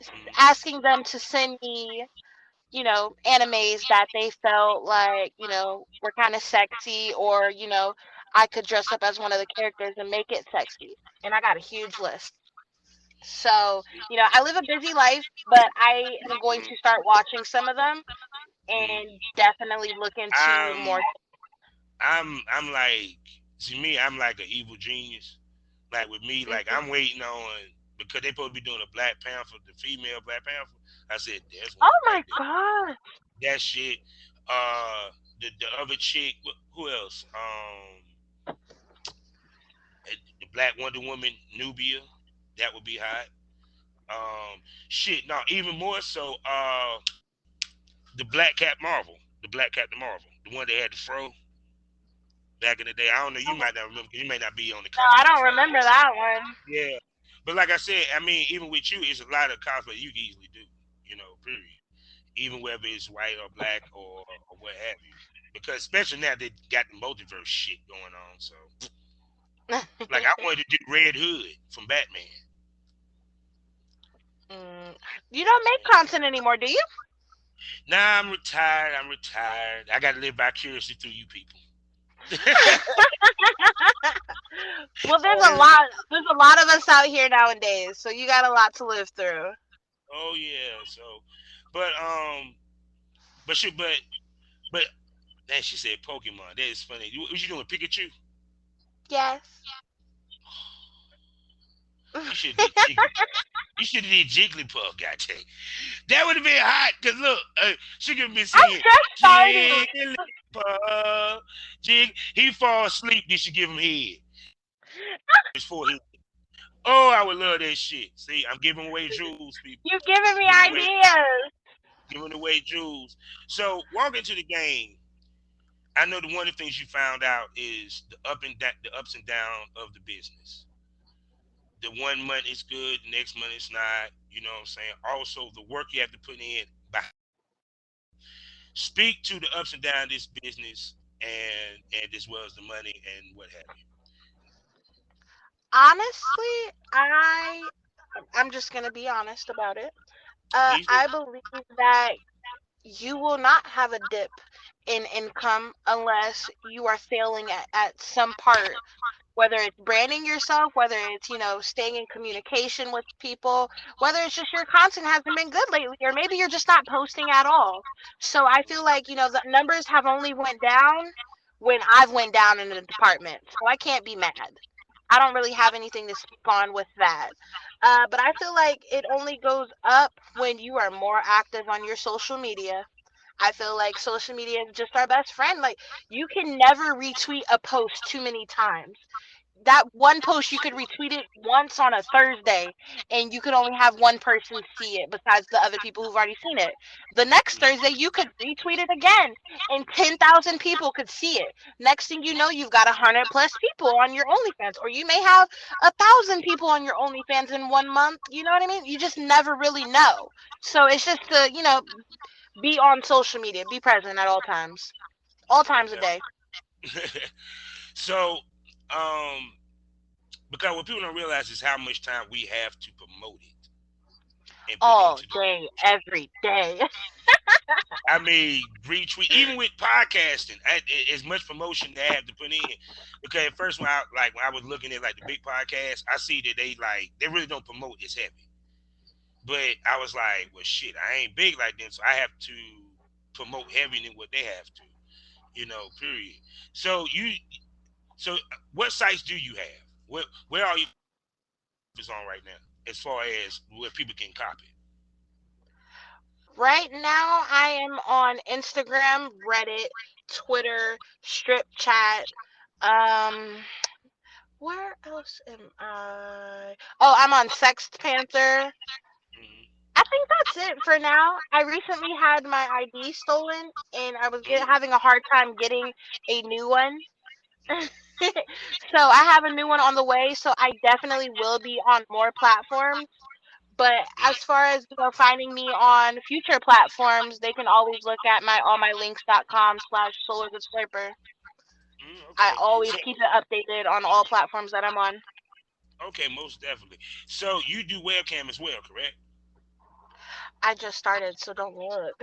Mm. asking them to send me, animes that they felt like, were kind of sexy, or, I could dress up as one of the characters and make it sexy. And I got a huge list. So, I live a busy life, but I am going Mm. to start watching some of them and Mm. definitely look into more. I'm like, to me, I'm like an evil genius. Like with me, like Mhm. I'm waiting on because they supposed to be doing a Black Panther, the female Black Panther. I said, there's one Oh right my there. god. That shit. Uh, the other chick, who else? The Black Wonder Woman, Nubia, that would be hot. Shit, no, even more so. The Black Cat Marvel, the Black Captain Marvel, the one that had the fro back in the day. I don't know. You might not remember. You may not be on the No, comic I book don't side. remember that one. Yeah, but like I said, I mean, even with you, it's a lot of cosplay you can easily do. Period. Even whether it's white or black or what have you. Because especially now they got the multiverse shit going on. So like I wanted to do Red Hood from Batman. Mm, you don't make content anymore, do you? Now I'm retired. I'm retired. I got to live vicariously through you people. Well, there's a lot of us out here nowadays, so you got a lot to live through. Oh yeah. So, but but man, she said Pokemon. That is funny. What you doing, Pikachu? Yes. You should did Jigglypuff. You should have did Jigglypuff. God dang. That would have been hot. Cause look, she could have been I'm singing just starting. Jigglypuff. He fall asleep. Then she give him head. His forehead. Oh, I would love that shit. See, I'm giving away jewels, people. You've given me Giving away, ideas. giving away jewels. So walk into the game. I know the one of the things you found out is the ups and downs of the business. The one month is good, the next month it's not. You know what I'm saying? Also, the work you have to put in. Speak to the ups and downs of this business, and as well as the money and what have you. Honestly, I'm just gonna be honest about it. Please do. I believe that you will not have a dip in income unless you are failing at some part, whether it's branding yourself, whether it's, staying in communication with people, whether it's just your content hasn't been good lately, or maybe you're just not posting at all. So I feel like, the numbers have only went down when I've went down in the department. So I can't be mad. I don't really have anything to speak on with that. But I feel like it only goes up when you are more active on your social media. I feel like social media is just our best friend. Like, you can never retweet a post too many times. That one post, you could retweet it once on a Thursday, and you could only have one person see it besides the other people who've already seen it. The next Thursday, you could retweet it again, and 10,000 people could see it. Next thing you know, you've got 100 plus people on your OnlyFans, or you may have 1,000 people on your OnlyFans in one month. You know what I mean? You just never really know. So it's just be on social media, be present at all times a day. Okay. So, um, because what people don't realize is how much time we have to promote it and put All into the day, community. every day. I mean, retweet even with podcasting, as much promotion they have to put in. Because at first, when I was looking at like the big podcasts, I see that they really don't promote as heavy. But I was like, well, shit, I ain't big like them, so I have to promote heavy than what they have to. Period. So so what sites do you have? Where are you is on right now, as far as where people can copy? Right now, I am on Instagram, Reddit, Twitter, Strip Chat. Um, where else am I? Oh, I'm on Sex Panther. Mm-hmm. I think that's it for now. I recently had my ID stolen, and I was having a hard time getting a new one. So I have a new one on the way. So I definitely will be on more platforms. But as far as finding me on future platforms, they can always look at my allmylinks.com/solar the slurper. I Okay. always So keep it updated on all platforms that I'm on. okay, most definitely. So you do webcam as well, correct? I just started, so don't look.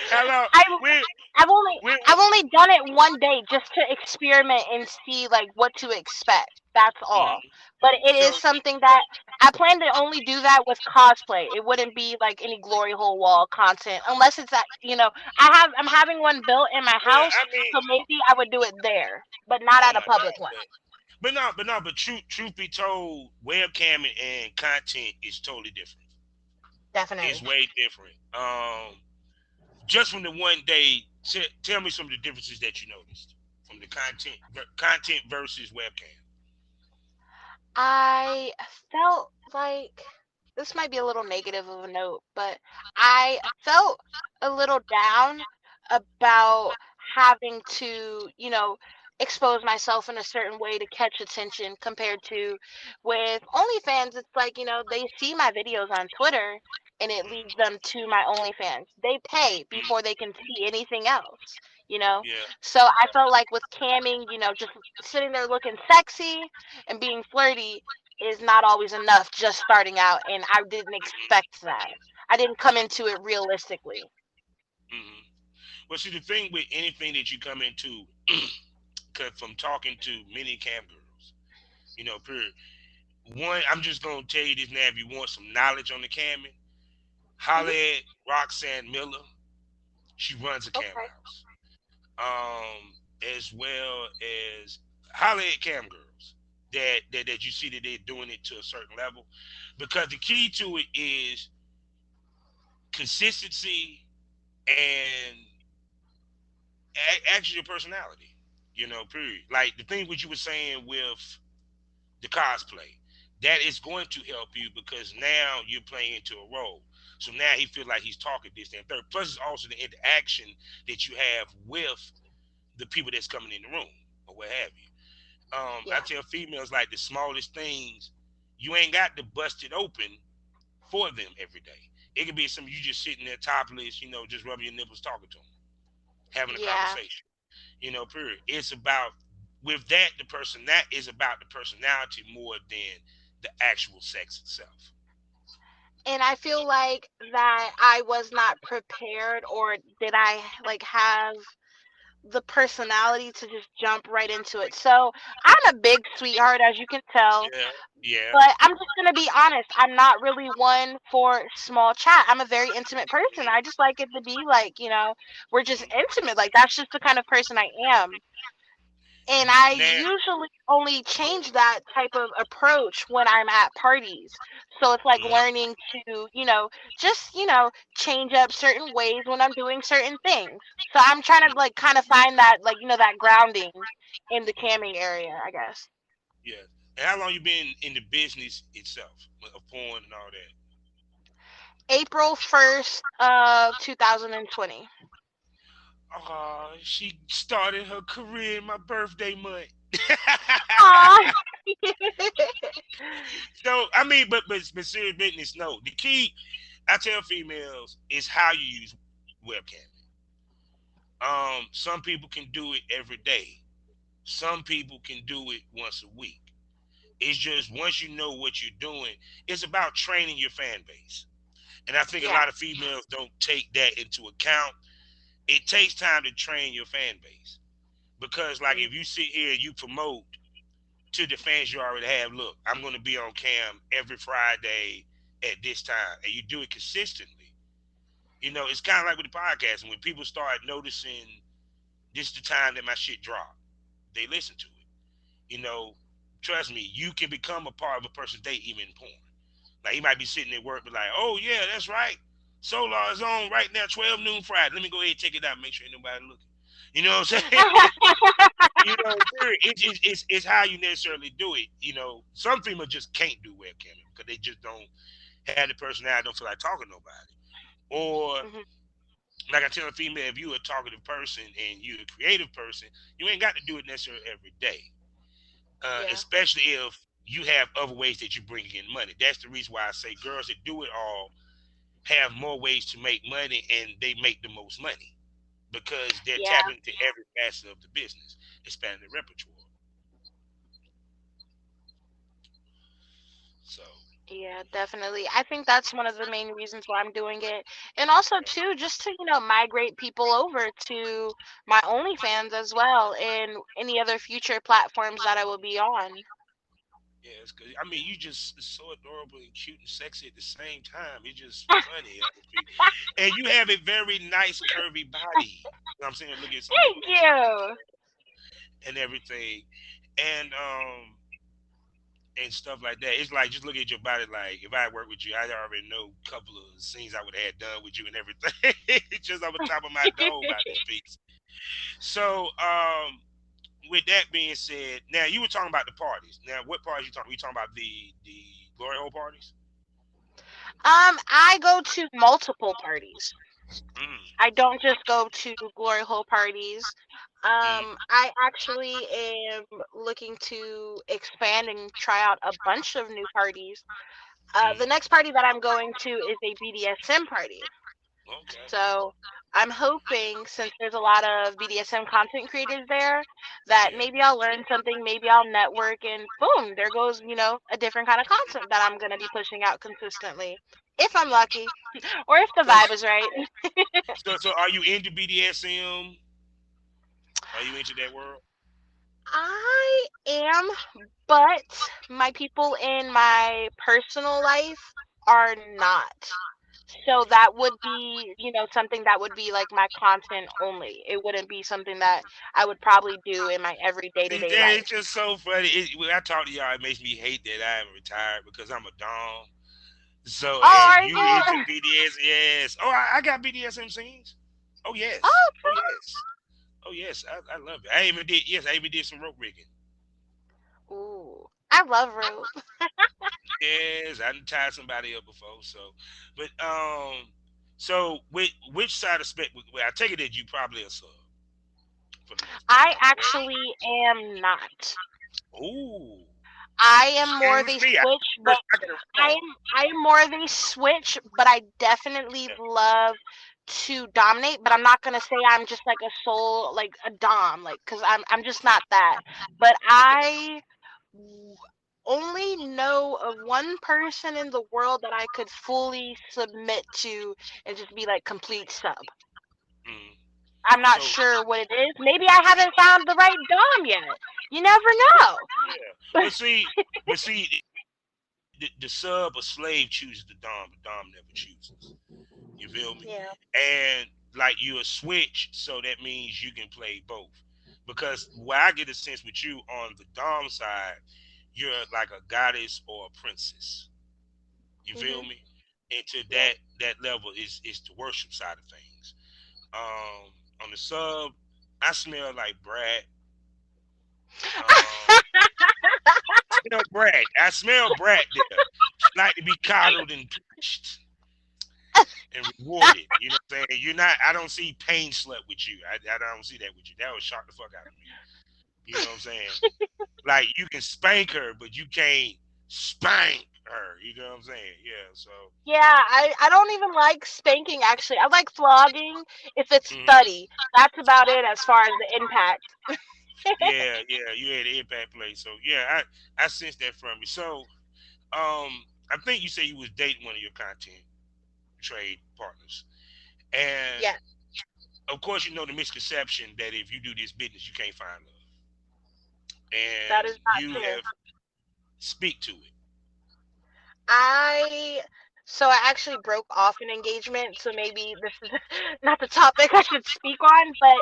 Hello. I We I've only we I've only done it one day just to experiment and see like what to expect. That's all. mhm. But it is So something that I plan to only do that with cosplay. It wouldn't be like any glory hole wall content unless it's that I'm having one built in my well, house, I mean, so maybe I would do it there, but not oh at a my public god, one. but truth be told, webcamming and content is totally different. It's Definitely. way different. Just from the one day, tell me some of the differences that you noticed from the content versus webcam. I felt like this might be a little negative of a note, but I felt a little down about having to, expose myself in a certain way to catch attention compared to with OnlyFans. It's like, they see my videos on Twitter and it leads Mm, them to my OnlyFans. They pay before mm, they can see anything else, you know? yeah. So I felt like with camming, just sitting there looking sexy and being flirty is not always enough just starting out, and I didn't expect that. I didn't come into it realistically. Mm-hmm. Well, see, the thing with anything that you come into, cause from talking to many cam girls, period. One, I'm just gonna tell you this now. If you want some knowledge on the camming, holler Hmm. at Roxanne Miller. She runs a cam Okay. house. As well as holler at cam girls that you see that they're doing it to a certain level, because the key to it is consistency and actually your personality. Period. Like the thing what you were saying with the cosplay, that is going to help you because now you're playing into a role. So now he feels like he's talking this and third. Plus, it's also the interaction that you have with the people that's coming in the room or what have you. I Yeah. tell females like the smallest things, you ain't got to bust it open for them every day. It could be something you just sitting there topless, just rubbing your nipples, talking to them, having a Yeah. conversation. Period. It's about with that that is about the personality more than the actual sex itself. And I feel like that I was not prepared, or did I like have the personality to just jump right into it. So I'm a big sweetheart, as you can tell. Yeah, yeah. But I'm just gonna be honest. I'm not really one for small chat. I'm a very intimate person. I just like it to be like, we're just Mm-hmm. intimate. Like that's just the kind of person I am. And I Now, usually only change that type of approach when I'm at parties. So it's like mhm, learning to, just, change up certain ways when I'm doing certain things. So I'm trying to like kind of find that like, that grounding in the mhm, camming area, I guess. yeah. And how long you been in the business itself of porn and all that? April 1st of 2020. Oh, she started her career in my birthday month. Aw. So I mean, but serious business. No, the key. I tell females it's how you use webcam. Some people can do it every day. Some people can do it once a week. It's just once you know what you're doing, it's about training your fan base. And I think a Yeah. lot of females don't take that into account. It takes time to train your fan base. Because like Mm. if you sit here and you promote to the fans you already have, look, I'm gonna be on cam every Friday at this time, and you do it consistently. It's kind of like with the podcast, and when people start noticing this is the time that my shit drop, they listen to it. You know, Trust me, you can become a part of a person's day even in porn. Like he might be sitting at work, but like, oh yeah, that's right. Solar is on right now, 12 noon Friday. Let me go ahead and take it out, make sure ain't nobody looking. You know what I'm saying? It's how you necessarily do it. Some females just can't do webcamming because they just don't have the personality, don't feel like talking to nobody. Or Mhm. like I tell a female, if you're a talkative person and you're a creative person, you ain't got to do it necessarily every day. Yeah. Especially if you have other ways that you bring in money. That's the reason why I say girls that do it all have more ways to make money and they make the most money because they're Yeah. tapping into every facet of the business, expanding the repertoire. So, Yeah, definitely. I think that's one of the main reasons why I'm doing it. And also too, just to, migrate people over to my OnlyFans as well and any other future platforms that I will be on. yeah, it's good. I mean, you just so adorable and cute and sexy at the same time. It's just funny. And you have a very nice curvy body. I'm saying, look at some of your Thank pictures you. and everything. And stuff like that. It's like just look at your body. Like if I work with you, I already know a couple of scenes I would have had done with you and everything. It's just on the top of my dome about this piece. So, with that being said, now you were talking about the parties. Now, what parties you talking? You talking about the glory hole parties? I go to multiple parties. Mm, I don't just go to glory hole parties. mm, I actually am looking to expand and try out a bunch of new parties. The mm. next party that I'm going to is a BDSM party. Okay. So I'm hoping, since there's a lot of BDSM content creators there, that Yeah. maybe I'll learn something, maybe I'll network, and boom, there goes, a different kind of content that I'm going to be pushing out consistently. If I'm lucky, or if the So, vibe is right. so are you into BDSM? Are you into that world? I am, but my people in my personal life are not. So that would be, something that would be like my content only. It wouldn't be something that I would probably do in my every See, day-to-day that life. it's just so funny. When I talk to y'all, it makes me hate that I am retired because I'm a dom. So, Oh, and are you into you? BDS? Yes. Oh, I got BDSM scenes. Oh yes. Oh, Oh yes. Oh yes. I love it. I even did. Yes, I even did some rope rigging. ooh, I love rope. Yes, I done tied somebody up before. So which side of spec? Well, I take it that you probably a sub for the most part, I actually am not. right? Ooh. I am more of Excuse a me. switch, but First, I got it I wrong. am I am more of a switch, but I definitely Yeah. love to dominate. But I'm not gonna say I'm just like a soul, like a dom, like because I'm just not that. But Okay. I w- only know of one person in the world that I could fully submit to and just be like complete sub. Mm. I'm not So sure what it is. Maybe I haven't found the right dom yet. You never know. yeah, but see, the sub or slave chooses the dom. The dom never chooses. You feel me? Yeah. And like you a switch, so that means you can play both. Because where I get a sense with you on the dom side, you're like a goddess or a princess. You feel Mhm. me? And to Yep. that level is the worship side of things. On the sub, I smell like Brad. Um, smell Brad. I smell Brad there. She like to be coddled and pushed and rewarded. You know what I'm saying? You're not. I don't see pain slut with you. I don't see that with you. That would shock the fuck out of me. You know what I'm saying? Like you can spank her, but you can't spank. her. You know what I'm saying? Yeah. So. Yeah, I don't even like spanking actually. I like flogging if it's Mhm. study. That's about it as far as the impact. Yeah, yeah, you had an impact play. So yeah, I sensed that from you. So I think you said you was dating one of your content trade partners, and Yeah, of course you know the misconception that if you do this business you can't find love, that and is not you true. have speak to it. I actually broke off an engagement, so maybe this is not the topic I should speak on, but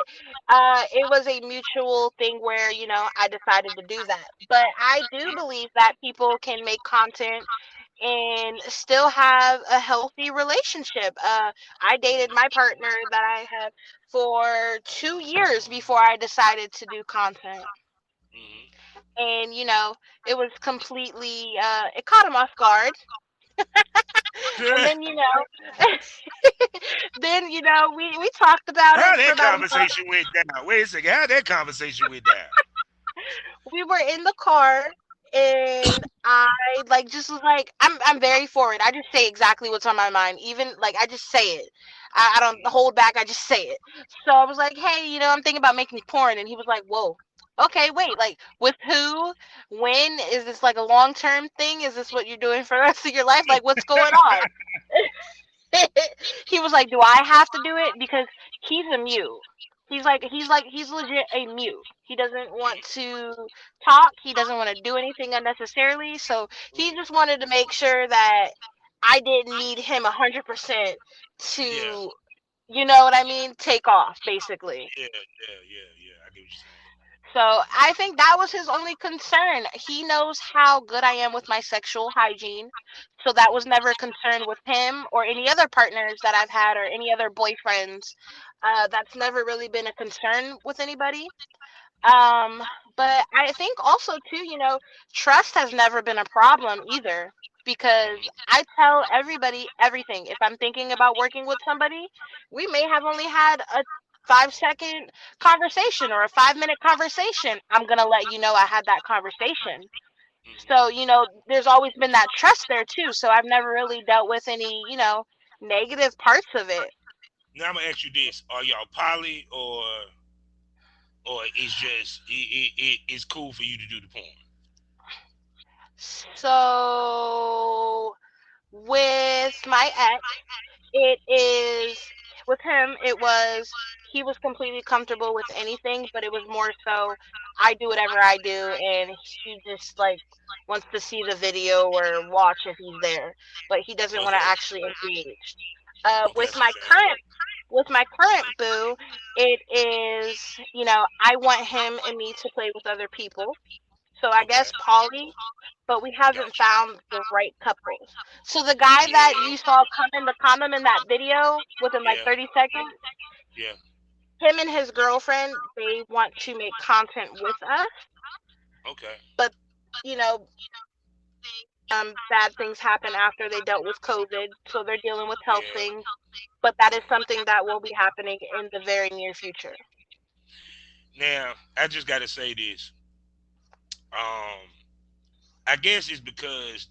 it was a mutual thing where, I decided to do that. But I do believe that people can make content and still have a healthy relationship. I dated my partner that I had for 2 years before I decided to do content. Hmm. And, it was completely, it caught him off guard. And then, then, we talked about How it for that about a month. conversation went down? Wait a second. How that conversation went down? We were in the car and I like just was like I'm very forward. I just say exactly what's on my mind. Even like I just say it. I don't Mhm. hold back, I just say it. So I was like, hey, I'm thinking about making porn, and he was like, whoa. Okay, wait, like with who? When? Is this like a long term thing? Is this what you're doing for the rest of your life? Like what's going on? He was like, "Do I have to do it?" Because he's a mute. He's legit a mute. He doesn't want to talk. He doesn't want to do anything unnecessarily. So he just wanted to make sure that I didn't need him 100% Yeah, to, you know what I mean, take off basically. yeah, yeah, yeah, yeah. I get what you're saying. So I think that was his only concern. He knows how good I am with my sexual hygiene. So that was never a concern with him or any other partners that I've had or any other boyfriends. That's never really been a concern with anybody. Um, but I think also too, trust has never been a problem either because Hmm. I tell everybody everything. If I'm thinking about working with somebody, we may have only had a 5-second conversation or a 5-minute conversation. I'm gonna let you know I had that conversation. So, Hmm. there's always been that trust there too. So I've never really dealt with any, negative parts of it. Now I'm gonna ask you this: Are y'all poly, or it's just it's cool for you to do the porn? So with my ex, it is with him it was he was completely comfortable with anything, but it was more so I do whatever I do and he just like wants to see the video or watch if he's there, but he doesn't want to Okay, actually engage. okay, I see what you're saying. With my current boo, it is, I want him and me to play with other people. So I Okay, guess poly, but we haven't gotcha. found the right couples. So the guy that Yeah, you saw come in the condom in that video within like yeah, 30 seconds, yeah. him and his girlfriend, they want to make content with us, Okay, but you know, bad things happen after they dealt with COVID, so they're dealing with health yeah. things. But that is something that will be happening in the very near future. Now I just gotta say this. Um, I guess it's because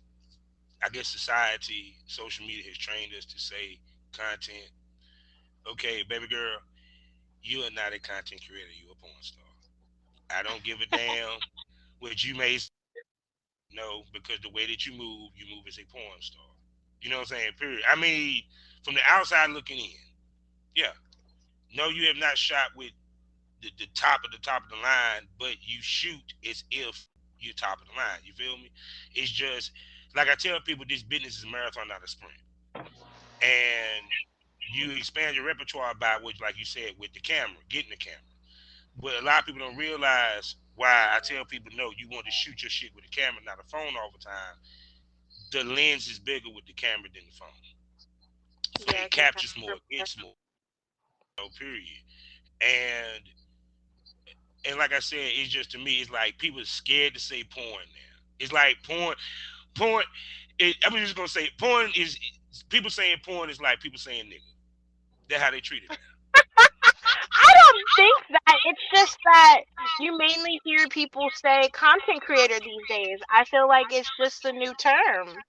I guess society, social media has trained us to say content. Okay, baby girl, you are not a content creator. You a porn star. I don't give a damn what you may know because the way that you move as a porn star. You know what I'm saying? Period. I mean, from the outside looking in, yeah. No, you have not shot with the top of the line, but you shoot as if you're top of the line. You feel me? It's just like I tell people, this business is a marathon, not a sprint. And you expand your repertoire by which, like you said, with the camera, getting the camera. But a lot of people don't realize why I tell people no, you want to shoot your shit with a camera, not a phone all the time. The lens is bigger with the camera than the phone. So Yeah, it captures more, it's more, no period. And and like I said, it's just to me, it's like people are scared to say porn now. It's like porn. I'm just gonna say porn is people saying porn is like people saying nigga. That's how they treat it now. I don't think that. It's just that you mainly hear people say content creator these days. I feel like it's just a new term.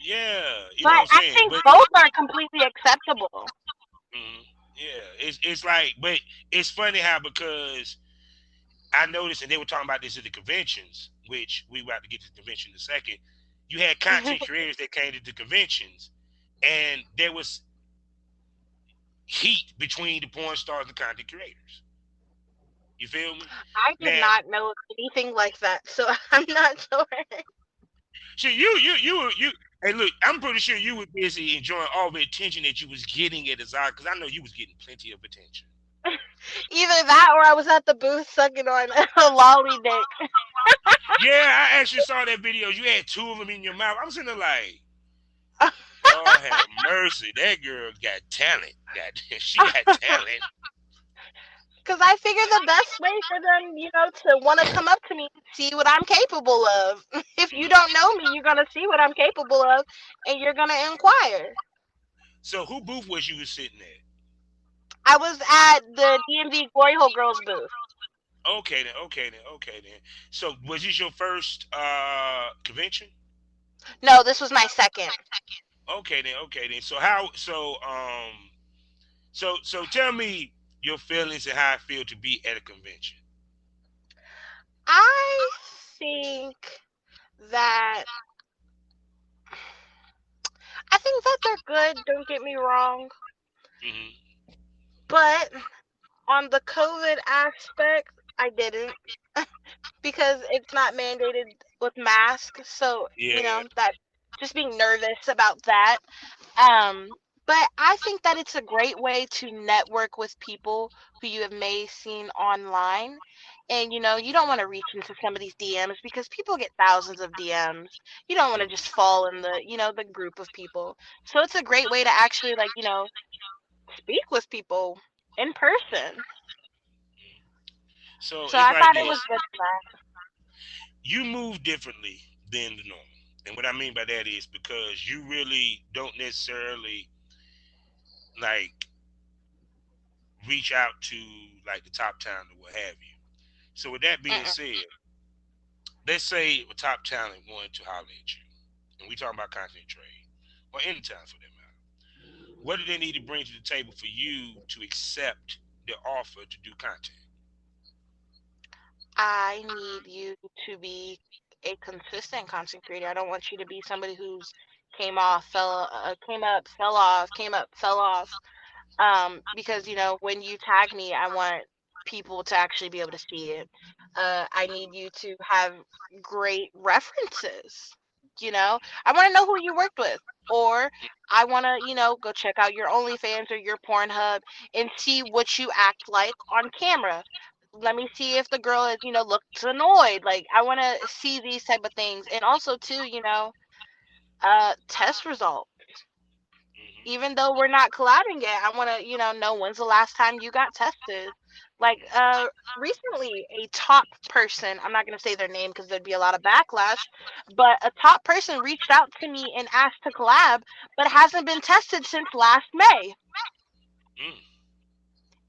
Yeah, you know But what I'm I saying. think But both are completely acceptable. mhm, yeah, it's like, but it's funny how because I noticed, and they were talking about this at the conventions, which we about to get to the convention in a second. You had content creators that came to the conventions, and there was heat between the porn stars and content creators. You feel me? I did Now, not know anything like that, so I'm not sure. see, you. Hey, look, I'm pretty sure you were busy enjoying all the attention that you was getting at Azar, because I know you was getting plenty of attention. Either that or I was at the booth sucking on a lolly dick. Yeah, I actually saw that video. You had two of them in your mouth. I'm sitting there like, Lord have mercy, that girl got talent. Got she got talent. Because I figure the best way for them, to want to come up to me and see what I'm capable of. If you Mhm. don't know me, you're going to see what I'm capable of and you're going to inquire. So who booth was you was sitting at? I was at the DMV Glory Hole Girls booth. Okay then, okay then, okay then. So was this your first convention? No, this was my second. Okay then, okay then. So how so tell me your feelings and how I feel to be at a convention. I think that they're good, don't get me wrong, Hmm. but on the COVID aspect, I didn't because it's not mandated with masks, so Yeah. that just being nervous about that. Um, but I think that it's a great way to network with people who you have may seen online. And you don't want to reach into somebody's DMs because people get thousands of DMs. You don't want to just Mhm. fall in the group of people. So it's a great way to actually like, speak with people in person. So So it's I like thought it this. was good for that. You move differently than the normal. And what I mean by that is because you really don't necessarily like reach out to like the top talent or what have you. So with that being Mm-mm. said, let's say a top talent wanted to holler at you, and we talking about content trade or any talent for that matter. What do they need to bring to the table for you to accept their offer to do content? I need you to be a consistent content creator. I don't want you to be somebody who's came up, fell off, came up, fell off. Because when you tag me, I want people to actually be able to see it. I need you to have great references. I want to know who you worked with, or I want to, go check out your OnlyFans or your Pornhub and see what you act like on camera. Let me see if the girl is, looks annoyed. Like I want to see these type of things, and also too, test results. Hmm. Even though we're not collabing yet, I want to, know when's the last time you got tested. Like, recently, a top person, I'm not going to say their name because there'd be a lot of backlash, but a top person reached out to me and asked to collab, but hasn't been tested since last May. Mm.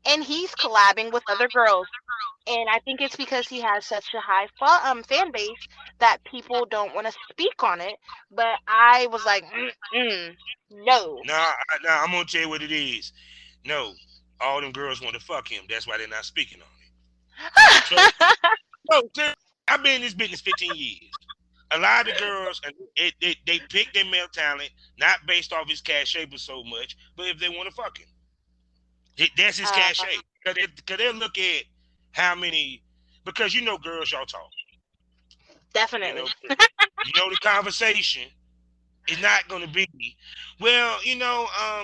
And he's collabing with other girls. And I think it's because he has such a high fan base that people don't want to speak on it. But I was like, no. Nah, I'm gonna tell you what it is. No, all them girls want to fuck him. That's why they're not speaking on it. Trust me. No, seriously, I've been in this business 15 years. A lot of the girls, and they pick their male talent not based off his cachet, but so much, but if they want to fuck him, that's his uh, cachet. Because they'll look at how many, because you know girls y'all talk. You Definitely. know, the conversation is not going to be, well,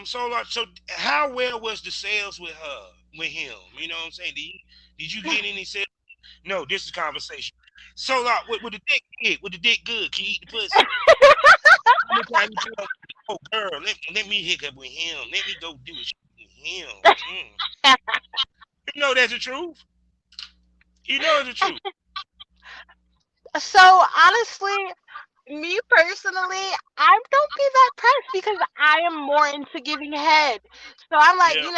so how well was the sales with her, with him? You know what I'm saying? Did you get any sales? No, this is conversation. So like, with the dick good, with the dick good, can you eat the pussy? How many times you tell, oh girl, let me hook up with him. Let me go do it with him. Mm. You know that's the truth. You know it's the truth. So honestly, me personally, I don't be that pressed because I am more into giving head. So I'm like, Yeah,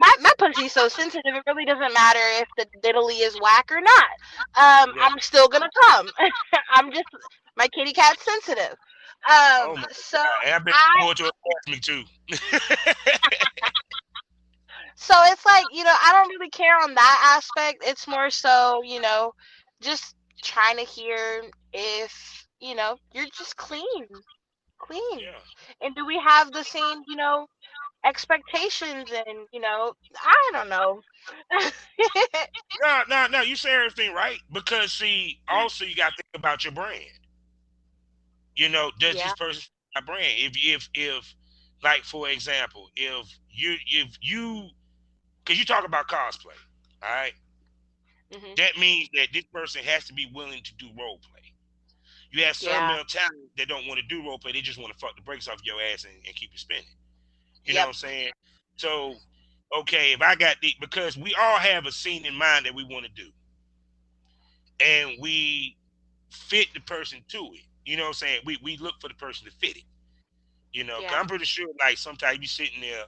my pussy's so sensitive. It really doesn't matter if the diddly is whack or not. right. I'm still gonna come. I'm just my kitty cat's sensitive. Oh my So god! And I bet I you going to ask me too. so it's like, I don't really care on that aspect. It's more so, just trying to hear if, you're just clean. Yeah. And do we have the same, expectations and, I don't know. No, no, no. You say everything right because see, also you got to think about your brand. Does Yeah. this person fit my brand? If like for example, if you because you talk about cosplay, all right, Mhm. that means that this person has to be willing to do role play. You have some Yeah. male talent that don't want to do role play; they just want to fuck the brakes off your ass and keep it spinning. You know what Yep. I'm saying? So, okay, if I got the because we all have a scene in mind that we want to do, and we fit the person to it. You know what I'm saying? We look for the person to fit it. Cause Yeah. I'm pretty sure like sometimes you be sitting there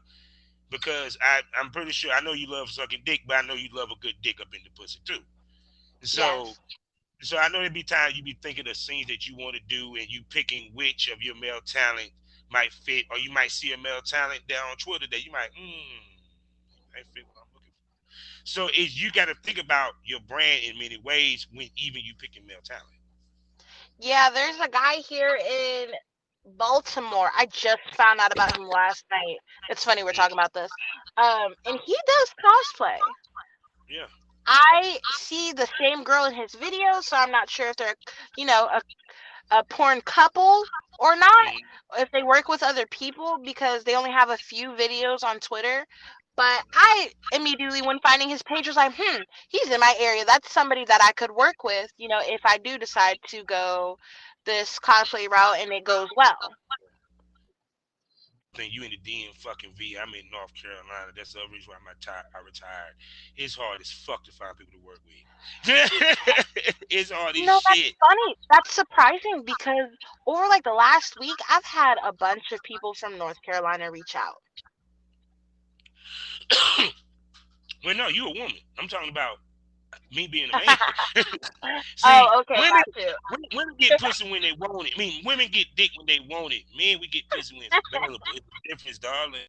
because I'm pretty sure I know you love sucking dick, but I know you love a good dick up in the pussy too. So Yes. so I know there be times you be thinking of scenes that you want to do and you picking which of your male talent might fit, or you might see a male talent down on Twitter that you might, might fit what I'm looking for. So you got to think about your brand in many ways when even you picking male talent. Yeah, there's a guy here in Baltimore. I just found out about him last night. It's funny we're talking Mm, about this. And he does cosplay. yeah. I see the same girl in his videos, so I'm not sure if they're, a porn couple or not, Mm. if they work with other people because they only have a few videos on Twitter. But I immediately, when finding his page, was like, he's in my area. That's somebody that I could work with, if I do decide to go this cosplay route and it goes well. Think you in the DM fucking V. I'm in North Carolina. That's the other reason why I retired. It's hard as fuck to find people to work with. It's hard as That's shit. funny. That's surprising because over like the last week, I've had a bunch of people from North Carolina reach out. Well, no, you a woman. I'm talking about me being a man. See, Oh, okay, women, got you. women get pussy when they want it. I mean, women get dick when they want it. Men, we get pussy when it's available. It's a difference, darling.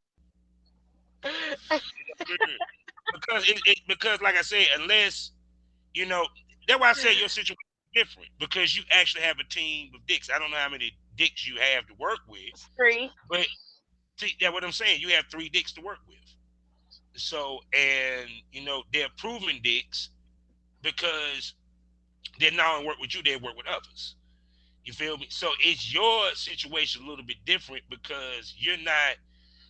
Because like I said, unless you know, that's why I said your situation is different because you actually have a team of dicks. I don't know how many dicks you have to work with, Three. but see, that's what I'm saying. You have three dicks to work with. So, and they're proven dicks because they not only work with you, they work with others. You feel me? So it's your situation a little bit different because you're not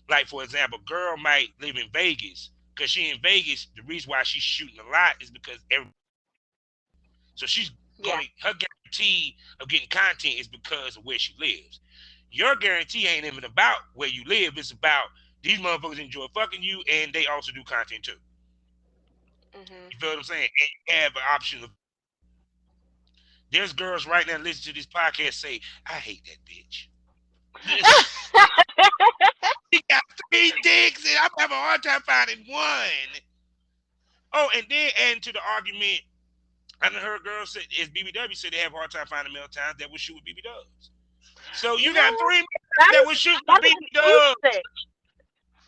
like, for example, a girl might live in Vegas because she in Vegas. The reason why she's shooting a lot is because so she's Yeah. gonna her guarantee of getting content is because of where she lives. Your guarantee ain't even about where you live. It's about these motherfuckers enjoy fucking you and they also do content too. Mhm. You feel what I'm saying? And you have an option of there's girls right now listen to this podcast say, I hate that bitch. She got three dicks and I'm having a hard time finding one. Oh, and then adding to the argument, I done heard girls say, as BBW said, they have a hard time finding male talent that would shoot with BB Dubs. So You you know got what? three men That that is would shoot with that is BB a huge Dubs. thing.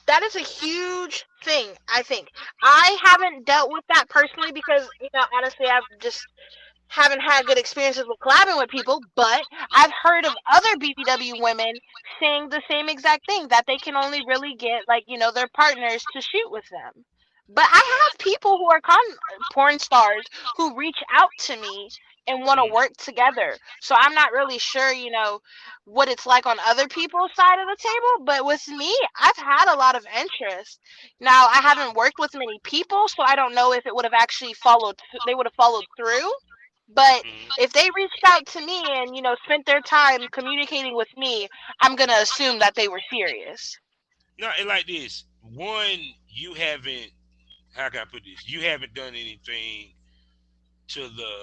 That is a huge thing, I think. I haven't dealt with that personally because, honestly, I've just haven't had good experiences with collabing with people, but I've heard of other BBW women saying the same exact thing that they can only really get like, their partners to shoot with them. But I have people who are porn stars who reach out to me and want to Mm, work together. So I'm not really sure, what it's like on other people's side of the table, but with me, I've had a lot of interest. Now, I haven't worked with many people, so I don't know if it would have actually they would have followed through, but mm. if they reached out to me and, spent their time communicating with me, I'm going to assume that they were serious. No, it like this. One, you haven't. How can I put this? You haven't done anything to the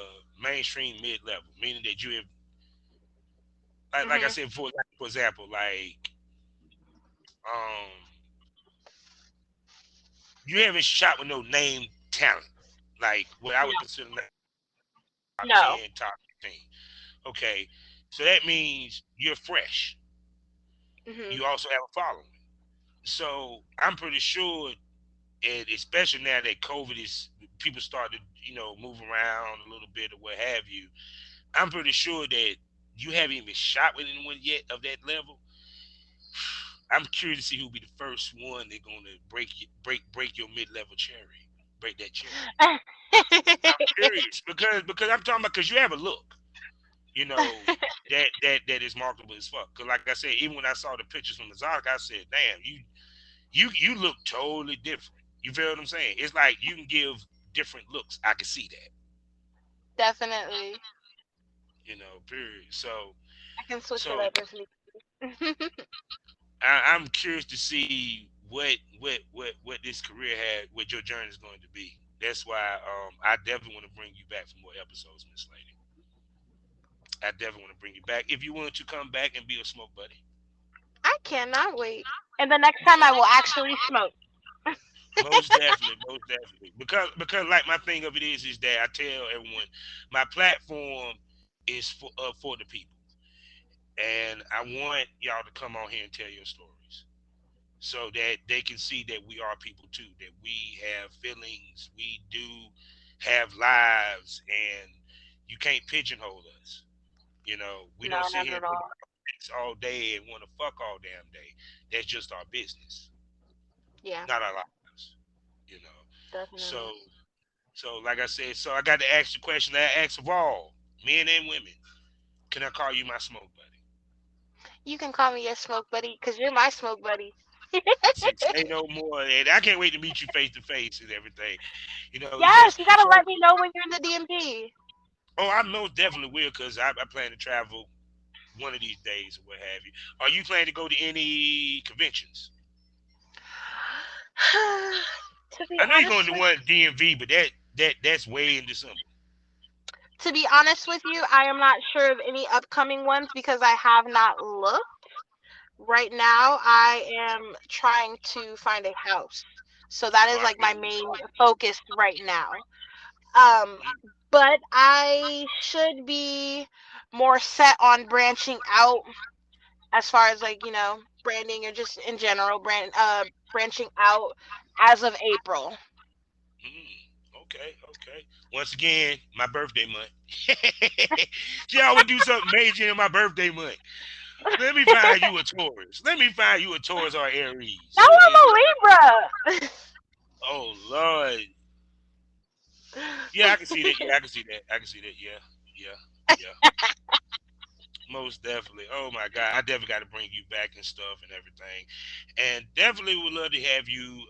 mainstream mid level, meaning that you have, like I Mhm. said before, like, for example, like um, you haven't shot with no name talent, like what I No. would consider top No. 10, top 15. Okay. So that means you're fresh. Mhm. You also have a following. So I'm pretty sure, and especially now that COVID is, people start to move around a little bit or what have you. I'm pretty sure that you haven't even shot with anyone yet of that level. I'm curious to see who'll be the first one they're gonna break your mid level cherry, break that cherry. I'm curious because I'm talking about because you have a look, you know, that is marketable as fuck. Because like I said, even when I saw the pictures from the Zodiac, I said, damn, you look totally different. You feel what I'm saying? It's like you can give different looks. I can see that, Definitely. period. So I can switch it so up if need. I'm curious to see what this career had, what your journey is going to be. That's why I definitely want to bring you back for more episodes, Miss Lady. I definitely want to bring you back if you want to come back and be a smoke buddy. I cannot wait. And the next time I will actually smoke. Most definitely, most definitely. Because like my thing of it is that I tell everyone, my platform is for the people, and I want y'all to come on here and tell your stories, so that they can see that we are people too, that we have feelings, we do have lives, and you can't pigeonhole us. We No, don't sit not here at and put all. all day and want to fuck all damn day. That's just our business, Yeah, not our lives. You know. So definitely. like I said, so I got to ask the question that I ask of all men and women: can I call you my smoke buddy? You can call me your smoke buddy because you're my smoke buddy. Say no more. And I can't wait to meet you face to face and everything. It's just Yes, you gotta so. let me know when you're in the DMV. Oh, I most definitely will because I plan to travel one of these days or what have you. Are you planning to go to any conventions? To be I know you're going honest to with one at DMV, but that's way in December. to be honest with you, I am not sure of any upcoming ones because I have not looked. Right now, I am trying to find a house. So that Oh, is I like feel my you. main focus right now. Um, Mm, but I should be more set on branching out as far as like, branding or just in general branching out as of April. okay, okay. Once again, my birthday month. See, I would do something major in my birthday month. Let me find you a Taurus. Let me find you a Taurus or Aries. Now I'm a Libra. Oh Lord. Yeah, I can see that. Yeah, I can see that. I can see that. Yeah, yeah, yeah. Most definitely. Oh my God, I definitely got to bring you back and stuff and everything, and definitely would love to have you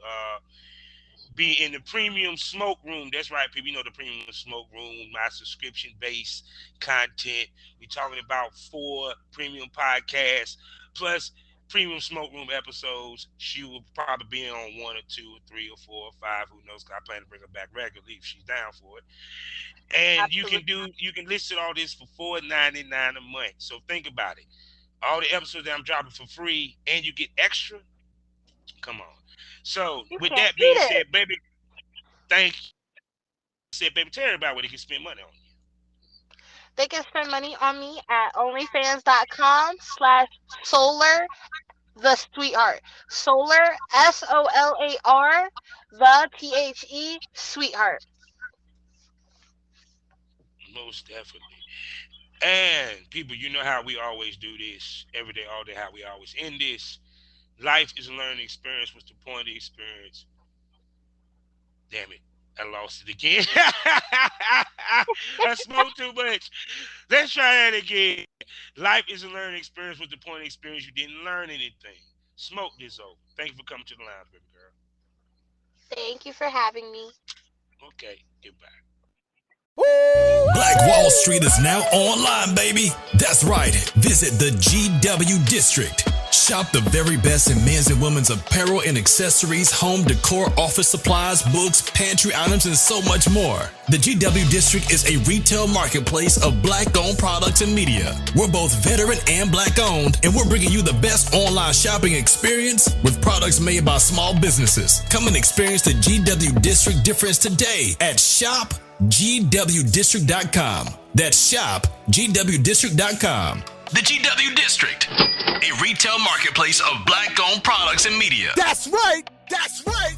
be in the premium smoke room. That's right, people. The premium smoke room, my subscription based content. We're talking about 4 premium podcasts plus premium smoke room episodes. She will probably be on 1 or 2 or 3 or 4 or 5. Who knows? 'Cause I plan to bring her back regularly if she's down for it. And Absolutely. you can listen to all this for $4.99 a month. So think about it. All the episodes that I'm dropping for free, and you get extra. Come on. So You with can't that beat being it. said, baby, thank you. Said, baby, tell everybody where they can spend money on you. They can spend money on me at onlyfans.com/solar the sweetheart. Solar SOLAR the sweetheart. Most definitely. And people, you know how we always do this every day, all day, how we always end this. Life is a learning experience. What's the point of the experience? Damn it. I lost it again. I smoked too much. Let's try that again. Life is a learning experience. What's the point of the experience? You didn't learn anything. Smoke this over. Thank you for coming to the lounge, baby girl. Thank you for having me. Okay, goodbye. Black Wall Street is now online, baby. That's right. Visit the GW District. Shop the very best in men's and women's apparel and accessories, home decor, office supplies, books, pantry items, and so much more. The GW District is a retail marketplace of black-owned products and media. We're both veteran and black-owned, and we're bringing you the best online shopping experience with products made by small businesses. Come and experience the GW District difference today at shop GWDistrict.com. That's shop GWDistrict.com. The GW District, a retail marketplace of black-owned products and media. That's right. That's right.